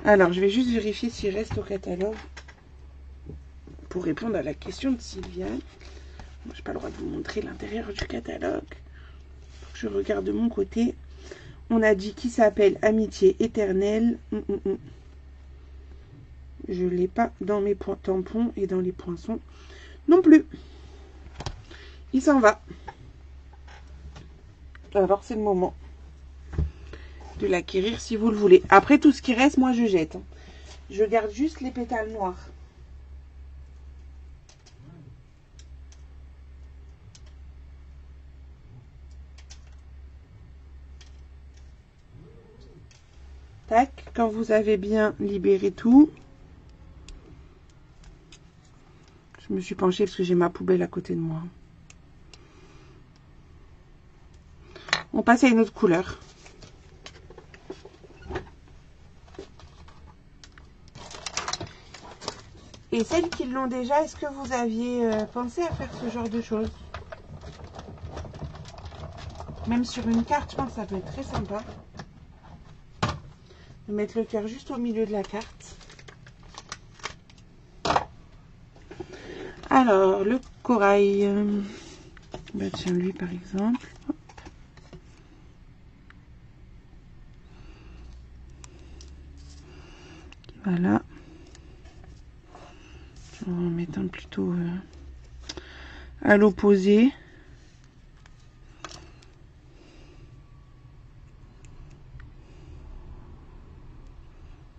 A: Alors, je vais juste vérifier s'il reste au catalogue. Pour répondre à la question de Sylviane. Je n'ai pas le droit de vous montrer l'intérieur du catalogue. Je regarde de mon côté. On a dit qu'il s'appelle Amitié éternelle. Je ne l'ai pas dans mes tampons et dans les poinçons non plus. Il s'en va. Alors c'est le moment de l'acquérir si vous le voulez. Après tout ce qui reste, moi je jette. Je garde juste les pétales noirs. Tac, quand vous avez bien libéré tout. Je me suis penchée parce que j'ai ma poubelle à côté de moi. On passe à une autre couleur. Et celles qui l'ont déjà, est-ce que vous aviez pensé à faire ce genre de choses? Même sur une carte, je pense que ça peut être très sympa. De mettre le cœur juste au milieu de la carte. Alors, le corail. Bah, tiens, lui par exemple. Hop. Voilà. On va en mettre un plutôt à l'opposé.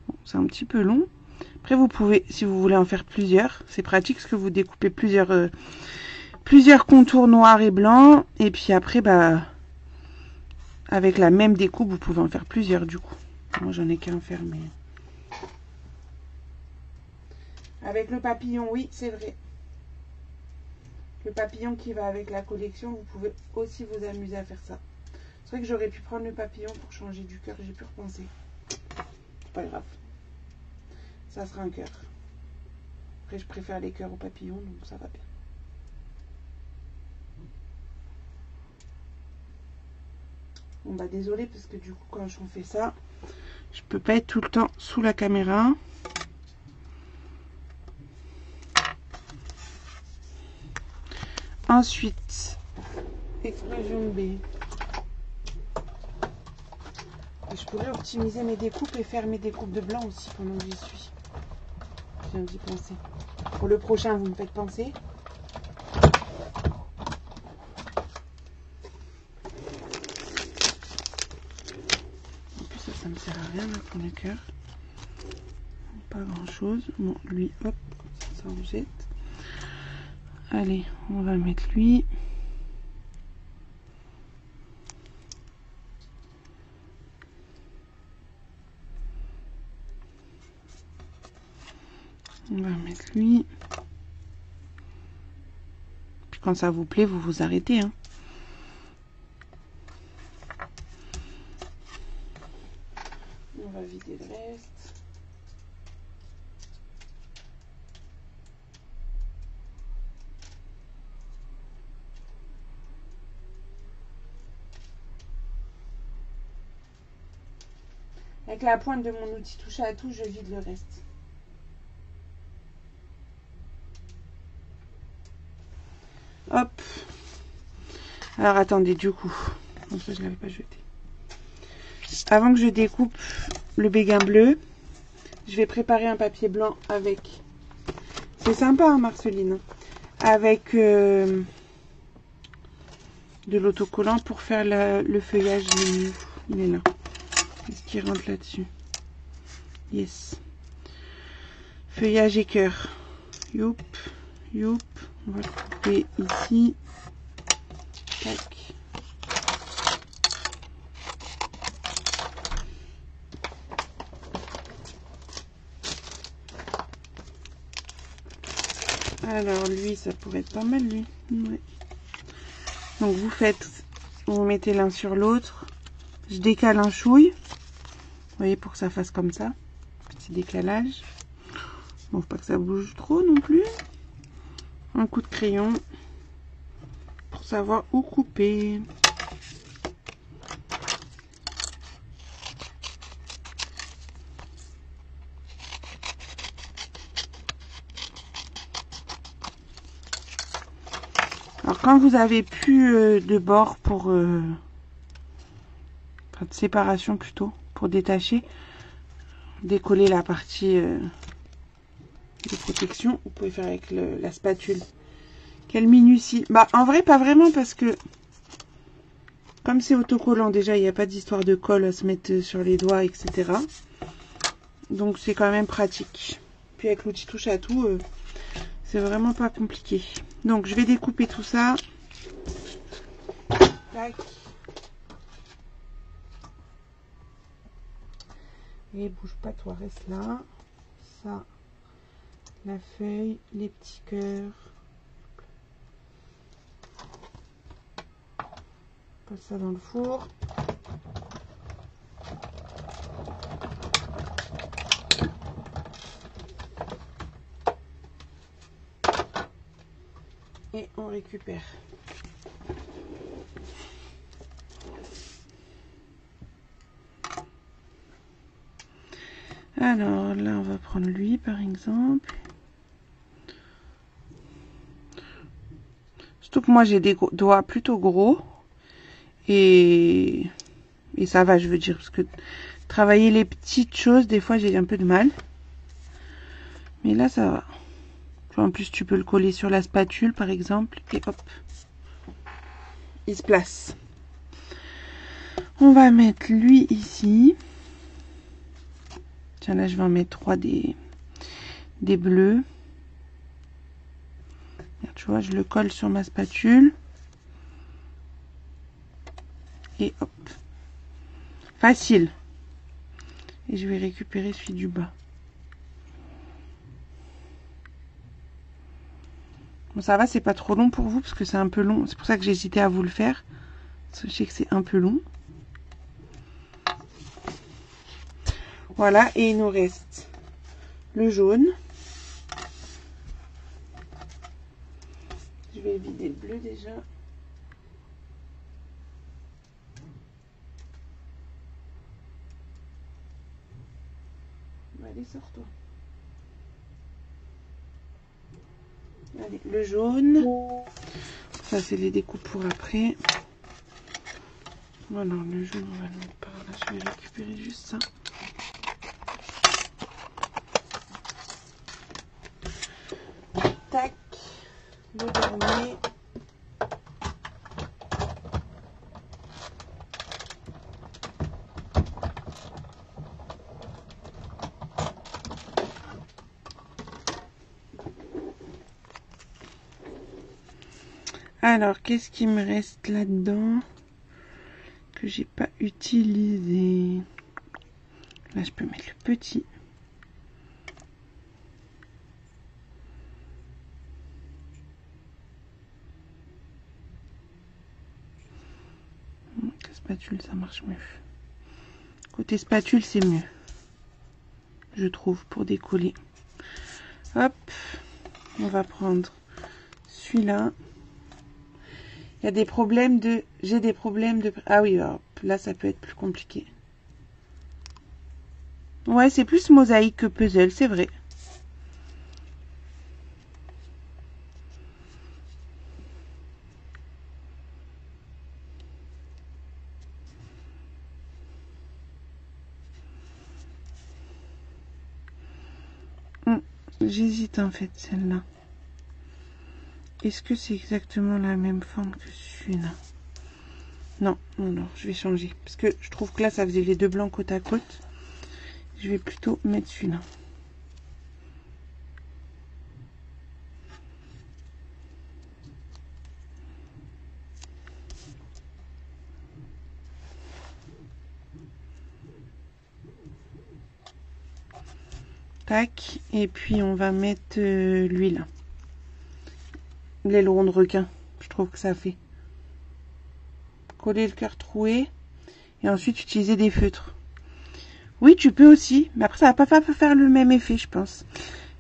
A: Bon, c'est un petit peu long. Après, vous pouvez, si vous voulez en faire plusieurs, c'est pratique parce que vous découpez plusieurs contours noirs et blancs. Et puis après, bah, avec la même découpe, vous pouvez en faire plusieurs du coup. Moi, j'en ai qu'un faire, mais... Avec le papillon, oui, c'est vrai. Le papillon qui va avec la collection, vous pouvez aussi vous amuser à faire ça. C'est vrai que j'aurais pu prendre le papillon pour changer du cœur, j'ai pu repenser. C'est pas grave. ça sera un cœur. Après, je préfère les cœurs aux papillons, donc ça va bien. Bon bah désolé parce que du coup quand on fait ça, je peux pas être tout le temps sous la caméra. Ensuite, Explosion B. Je pourrais optimiser mes découpes et faire mes découpes de blanc aussi pendant que j'y suis. Je viens d'y penser. Pour le prochain, vous me faites penser. En plus, ça me sert à rien là pour le cœur. Pas grand chose. Bon, lui, hop, ça on jette. Allez, on va mettre lui. On va mettre lui. Puis quand ça vous plaît, vous vous arrêtez. Hein. On va vider le reste. Avec la pointe de mon outil touche à tout, je vide le reste. Hop. Alors attendez, du coup. Comme ça, je ne l'avais pas jeté. Avant que je découpe le béguin bleu, je vais préparer un papier blanc avec. C'est sympa, hein, Marceline. Avec de l'autocollant pour faire le feuillage. Il est là. Qu'est-ce qui rentre là-dessus? Yes. Feuillage et cœur. Youp, youp. On va le couper ici. Tac. Alors lui, ça pourrait être pas mal lui. Ouais. Donc vous mettez l'un sur l'autre. Je décale un chouille. Vous voyez, pour que ça fasse comme ça. Petit décalage. Bon, faut pas que ça bouge trop non plus. Un coup de crayon pour savoir où couper. Alors quand vous avez plus de bord pour enfin, de séparation plutôt pour détacher, décoller la partie de protection, vous pouvez faire avec la spatule. Quelle minutie. Bah en vrai pas vraiment parce que comme c'est autocollant déjà, il n'y a pas d'histoire de colle à se mettre sur les doigts, etc. Donc c'est quand même pratique. Puis avec l'outil touche à tout, c'est vraiment pas compliqué. Donc je vais découper tout ça. Tac. Et bouge pas, toi, reste là. Ça, la feuille, les petits cœurs. Passe ça dans le four. Et on récupère. Alors là, on va prendre lui par exemple. Surtout que moi j'ai des doigts plutôt gros. Et ça va, je veux dire, parce que travailler les petites choses, des fois j'ai un peu de mal. Mais là ça va. En plus tu peux le coller sur la spatule par exemple. Et hop. Il se place. On va mettre lui ici. Tiens, là je vais en mettre 3 des bleus. Tu vois, je le colle sur ma spatule. Et hop. Facile. Et je vais récupérer celui du bas. Bon, ça va, c'est pas trop long pour vous parce que c'est un peu long. C'est pour ça que j'hésitais à vous le faire. Parce que je sais que c'est un peu long. Voilà, et il nous reste le jaune. Je vais vider le bleu déjà. Allez, sors-toi. Allez, le jaune. Ça, c'est les découpes pour après. Voilà, le jaune, on va le mettre par là. Je vais récupérer juste ça. Tac. Le dernier. Alors, qu'est-ce qui me reste là-dedans que j'ai pas utilisé? Là, je peux mettre le petit. La spatule, ça marche mieux. Côté spatule, c'est mieux, je trouve, pour décoller. Hop, on va prendre celui-là. Il y a des problèmes de... J'ai des problèmes de... Ah oui, hop, là, ça peut être plus compliqué. Ouais, c'est plus mosaïque que puzzle, c'est vrai. J'hésite en fait, celle-là. Est-ce que c'est exactement la même forme que celui-là? Non, non, je vais changer. Parce que je trouve que là, ça faisait les deux blancs côte à côte. Je vais plutôt mettre celui-là. Tac. Et puis, on va mettre l'huile. L'aileron de requin. Je trouve que ça fait. Coller le cœur troué. Et ensuite, utiliser des feutres. Oui, tu peux aussi. Mais après, ça va pas faire le même effet, je pense.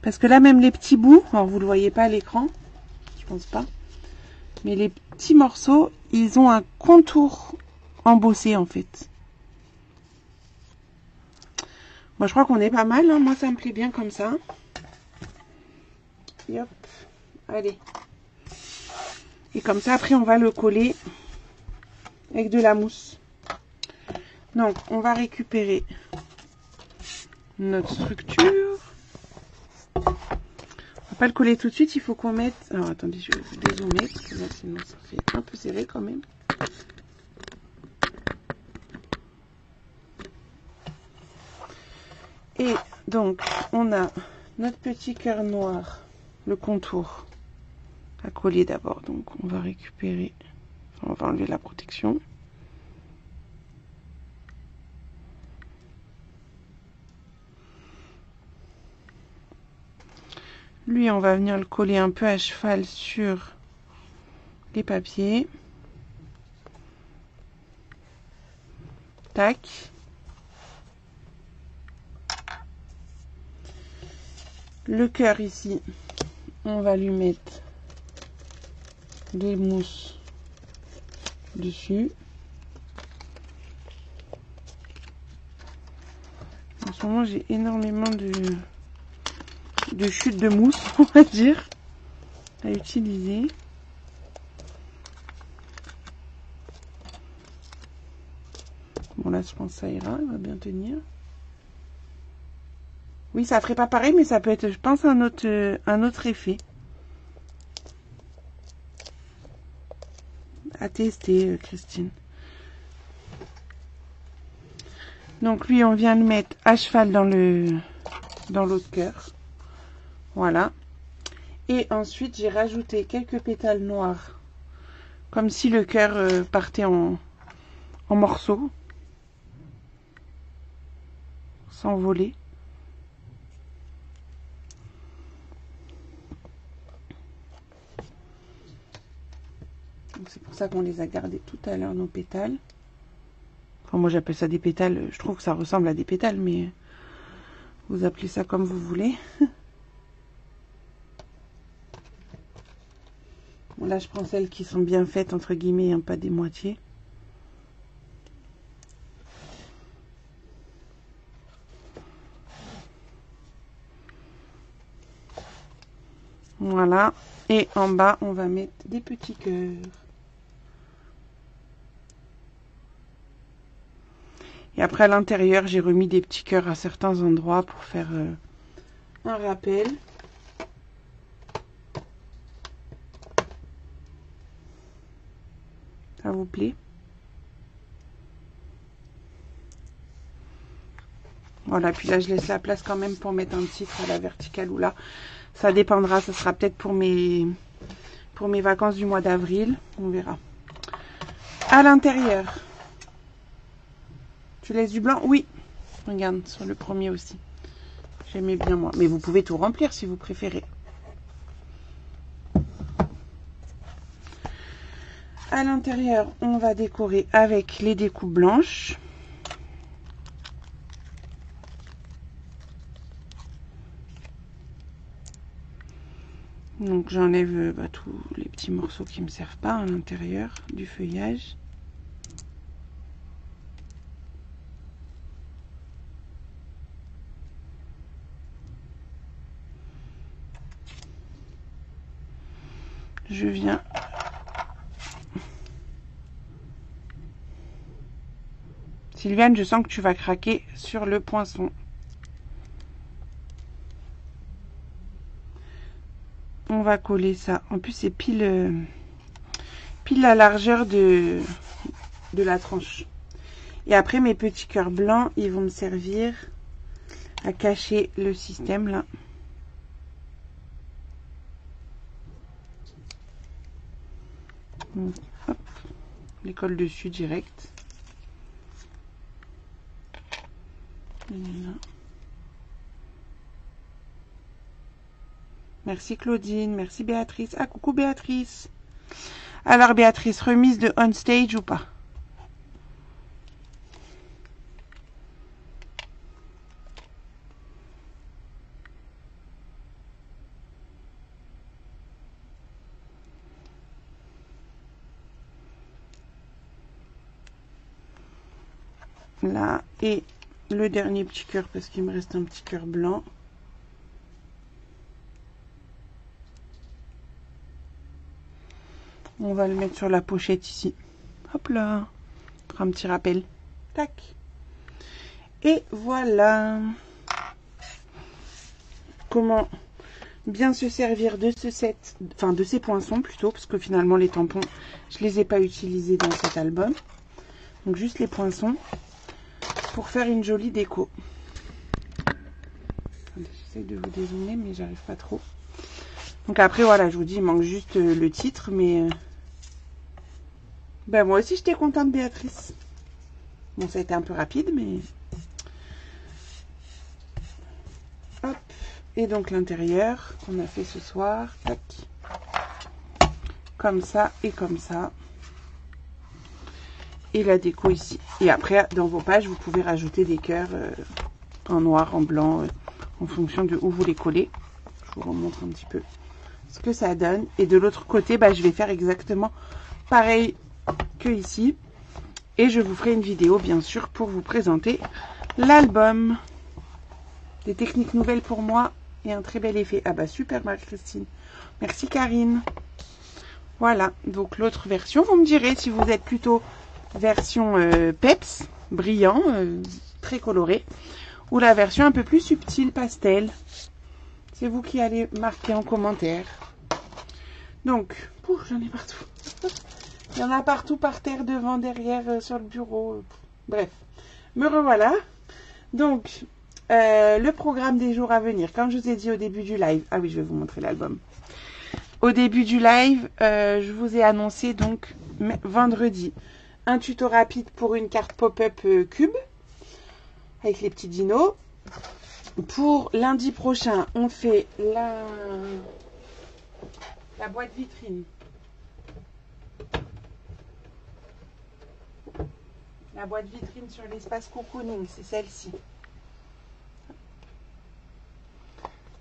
A: Parce que là, même les petits bouts, alors vous le voyez pas à l'écran, je pense pas. Mais les petits morceaux, ils ont un contour embossé en fait. Moi, je crois qu'on est pas mal. Hein. Moi, ça me plaît bien comme ça. Et hop, allez. Et comme ça, après, on va le coller avec de la mousse. Donc, on va récupérer notre structure. On va pas le coller tout de suite. Il faut qu'on mette... Alors, attendez, je vais vous dézoomer. Parce que là, sinon, ça fait un peu serré quand même. Et donc, on a notre petit cœur noir, le contour à coller d'abord. Donc, on va récupérer, enfin, on va enlever la protection. Lui, on va venir le coller un peu à cheval sur les papiers. Tac. Le cœur ici, on va lui mettre des mousses dessus. En ce moment, j'ai énormément de chutes de mousse, on va dire, à utiliser. Bon, là, je pense que ça ira, il va bien tenir. Oui, ça ferait pas pareil, mais ça peut être, je pense, un autre effet. À tester, Christine. Donc, lui, on vient le mettre à cheval dans l'autre cœur. Voilà. Et ensuite, j'ai rajouté quelques pétales noirs. Comme si le cœur partait en morceaux. S'envoler. C'est pour ça qu'on les a gardés tout à l'heure, nos pétales. Enfin, moi, j'appelle ça des pétales. Je trouve que ça ressemble à des pétales, mais Vous appelez ça comme vous voulez. Bon, là, je prends celles qui sont bien faites, entre guillemets, hein, pas des moitiés. Voilà. Et en bas, on va mettre des petits cœurs. Et après, à l'intérieur, j'ai remis des petits cœurs à certains endroits pour faire un rappel. Ça vous plaît? Voilà, puis là, je laisse la place quand même pour mettre un titre à la verticale ou là. Ça dépendra, ça sera peut-être pour mes vacances du mois d'avril. On verra. À l'intérieur. Tu laisses du blanc? Oui. Regarde, sur le premier aussi. J'aimais bien moi. Mais vous pouvez tout remplir si vous préférez. À l'intérieur, on va décorer avec les découpes blanches. Donc j'enlève tous les petits morceaux qui ne me servent pas à l'intérieur du feuillage. Je viens Sylviane, je sens que tu vas craquer sur le poinçon. On va coller ça. En plus, c'est pile la largeur de la tranche. Et après, mes petits cœurs blancs, ils vont me servir à cacher le système là. Donc, hop, les colle dessus direct. Voilà. Merci Claudine, merci Béatrice. Ah, coucou Béatrice. Alors Béatrice, remise de on stage ou pas? Là, et le dernier petit cœur parce qu'il me reste un petit cœur blanc. On va le mettre sur la pochette ici. Hop là. Pour un petit rappel. Tac. Et voilà. Comment bien se servir de ce set, enfin de ces poinçons plutôt, parce que finalement les tampons, je les ai pas utilisés dans cet album. Donc juste les poinçons pour faire une jolie déco. J'essaie de vous dézoomer mais j'arrive pas trop. Donc après voilà, je vous dis, il manque juste le titre, mais ben moi aussi j'étais contente Béatrice. Bon, ça a été un peu rapide, mais hop. Et donc l'intérieur qu'on a fait ce soir, tac, comme ça et comme ça. Et la déco ici. Et après, dans vos pages, vous pouvez rajouter des cœurs en noir, en blanc, en fonction de où vous les collez. Je vous remontre un petit peu ce que ça donne. Et de l'autre côté, bah, je vais faire exactement pareil que ici. Et je vous ferai une vidéo, bien sûr, pour vous présenter l'album. Des techniques nouvelles pour moi et un très bel effet. Ah bah super Marie-Christine. Merci Karine. Voilà, donc l'autre version, vous me direz si vous êtes plutôt version peps, brillant, très coloré, ou la version un peu plus subtile, pastel. C'est vous qui allez marquer en commentaire. Donc, j'en ai partout. Il y en a partout par terre, devant, derrière, sur le bureau. Bref, me revoilà. Donc, le programme des jours à venir, comme je vous ai dit au début du live. Ah oui, je vais vous montrer l'album. Au début du live, je vous ai annoncé donc vendredi un tuto rapide pour une carte pop-up cube avec les petits dinos. Pour lundi prochain, on fait la boîte vitrine. La boîte vitrine sur l'espace cocooning, c'est celle-ci.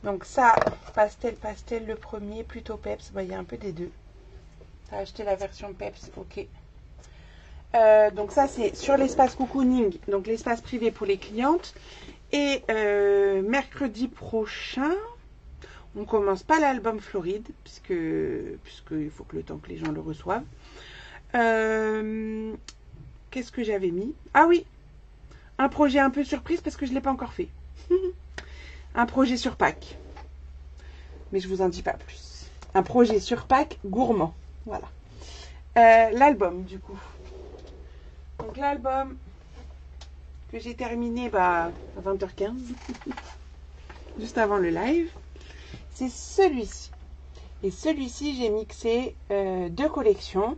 A: Donc ça, pastel, le premier, plutôt peps. Il y a un peu des deux. Tu as acheté la version peps, ok. Donc ça, c'est sur l'espace cocooning, donc l'espace privé pour les clientes. Et mercredi prochain, on commence pas l'album Floride, puisqu'il faut que le temps que les gens le reçoivent. Qu'est-ce que j'avais mis? Ah oui, un projet un peu surprise parce que je ne l'ai pas encore fait. Un projet sur Pâques. Mais je vous en dis pas plus. Un projet sur Pâques gourmand. Voilà. L'album, du coup. Donc l'album que j'ai terminé à 20h15. Juste avant le live. C'est celui-ci. Et celui-ci, j'ai mixé 2 collections.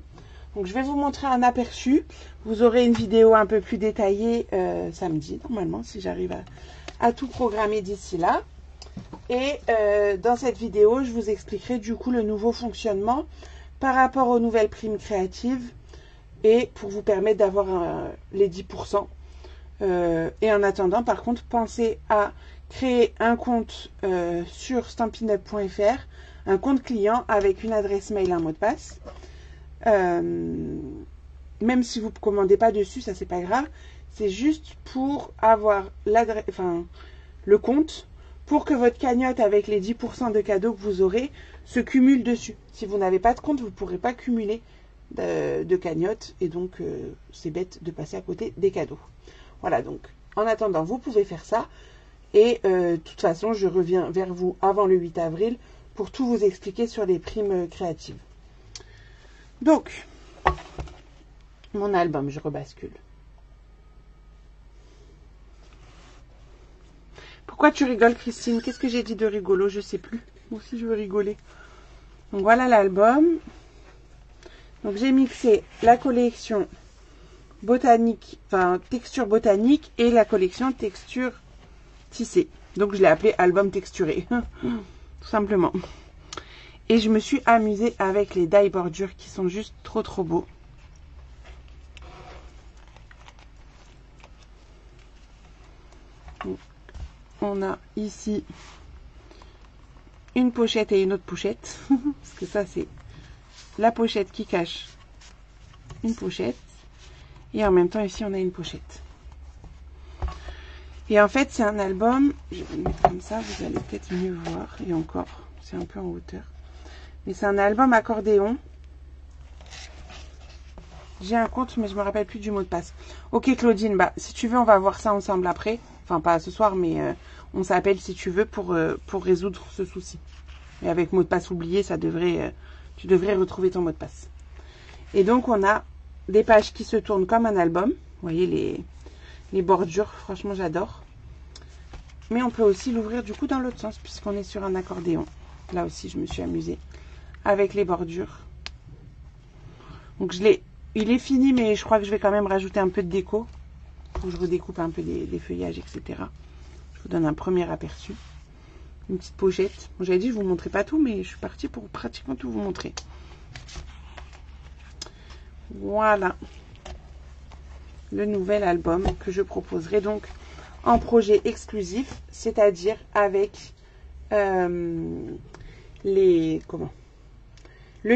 A: Donc je vais vous montrer un aperçu. Vous aurez une vidéo un peu plus détaillée samedi, normalement, si j'arrive à tout programmer d'ici là. Et dans cette vidéo, je vous expliquerai du coup le nouveau fonctionnement par rapport aux nouvelles primes créatives et pour vous permettre d'avoir les 10%. Et en attendant, par contre, pensez à créer un compte sur stampinup.fr, un compte client avec une adresse mail et un mot de passe. Même si vous ne commandez pas dessus, ça c'est pas grave. C'est juste pour avoir l'adresse, le compte, pour que votre cagnotte avec les 10% de cadeaux que vous aurez se cumule dessus. Si vous n'avez pas de compte, vous ne pourrez pas cumuler de cagnotte. Et donc, c'est bête de passer à côté des cadeaux. Voilà, donc, en attendant, vous pouvez faire ça. Et de toute façon, je reviens vers vous avant le 8 avril pour tout vous expliquer sur les primes créatives. Donc, mon album, je rebascule. Pourquoi tu rigoles, Christine? Qu'est-ce que j'ai dit de rigolo? Je sais plus. Moi aussi, je veux rigoler. Donc, voilà l'album. Donc, j'ai mixé la collection botanique, texture botanique et la collection texture tissée. Donc, je l'ai appelé album texturé. Tout simplement. Et je me suis amusée avec les die bordures qui sont juste trop trop beaux. Donc, on a ici une pochette et une autre pochette. Parce que ça c'est la pochette qui cache une pochette. Et en même temps ici on a une pochette. Et en fait c'est un album, je vais le mettre comme ça, vous allez peut-être mieux voir. Et encore, c'est un peu en hauteur. Mais c'est un album accordéon. J'ai un compte, mais je me rappelle plus du mot de passe. Ok Claudine, si tu veux, on va voir ça ensemble après. Enfin, pas ce soir, mais on s'appelle si tu veux pour résoudre ce souci. Et avec mot de passe oublié, ça devrait, tu devrais retrouver ton mot de passe. Et donc, on a des pages qui se tournent comme un album. Vous voyez les bordures, franchement, j'adore. Mais on peut aussi l'ouvrir du coup dans l'autre sens, puisqu'on est sur un accordéon. Là aussi, je me suis amusée avec les bordures. Donc, il est fini, mais je crois que je vais quand même rajouter un peu de déco. Faut que je redécoupe un peu des feuillages, etc. Je vous donne un premier aperçu. Une petite pochette. Bon, j'avais dit, je vous montrais pas tout, mais je suis partie pour pratiquement tout vous montrer. Voilà. Le nouvel album que je proposerai donc en projet exclusif, c'est-à-dire avec le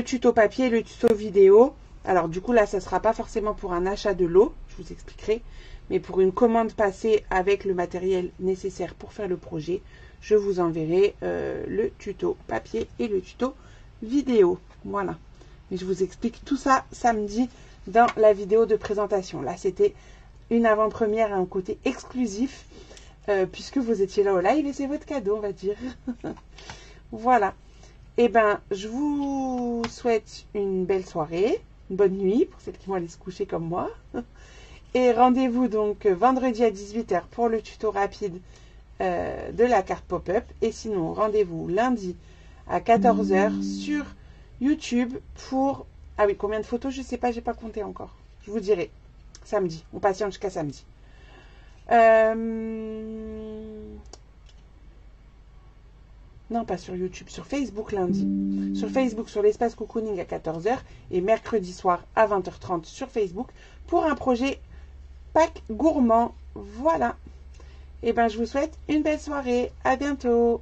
A: tuto papier et le tuto vidéo. Alors du coup là, ça ne sera pas forcément pour un achat de lot, je vous expliquerai, mais pour une commande passée avec le matériel nécessaire pour faire le projet, je vous enverrai le tuto papier et le tuto vidéo. Voilà. Et je vous explique tout ça samedi dans la vidéo de présentation. Là, c'était une avant-première à un côté exclusif, puisque vous étiez là au live et c'est votre cadeau, on va dire. Voilà. Et je vous souhaite une belle soirée, une bonne nuit pour celles qui vont aller se coucher comme moi. Et rendez-vous donc vendredi à 18 h pour le tuto rapide de la carte pop-up. Et sinon, rendez-vous lundi à 14 h sur YouTube pour... Ah oui, combien de photos? Je sais pas, j'ai pas compté encore. Je vous dirai. Samedi. On patiente jusqu'à samedi. Non, pas sur YouTube, sur Facebook lundi. Sur Facebook, sur l'espace cocooning à 14 h et mercredi soir à 20h30 sur Facebook pour un projet Pâques gourmand. Voilà. Et je vous souhaite une belle soirée. À bientôt.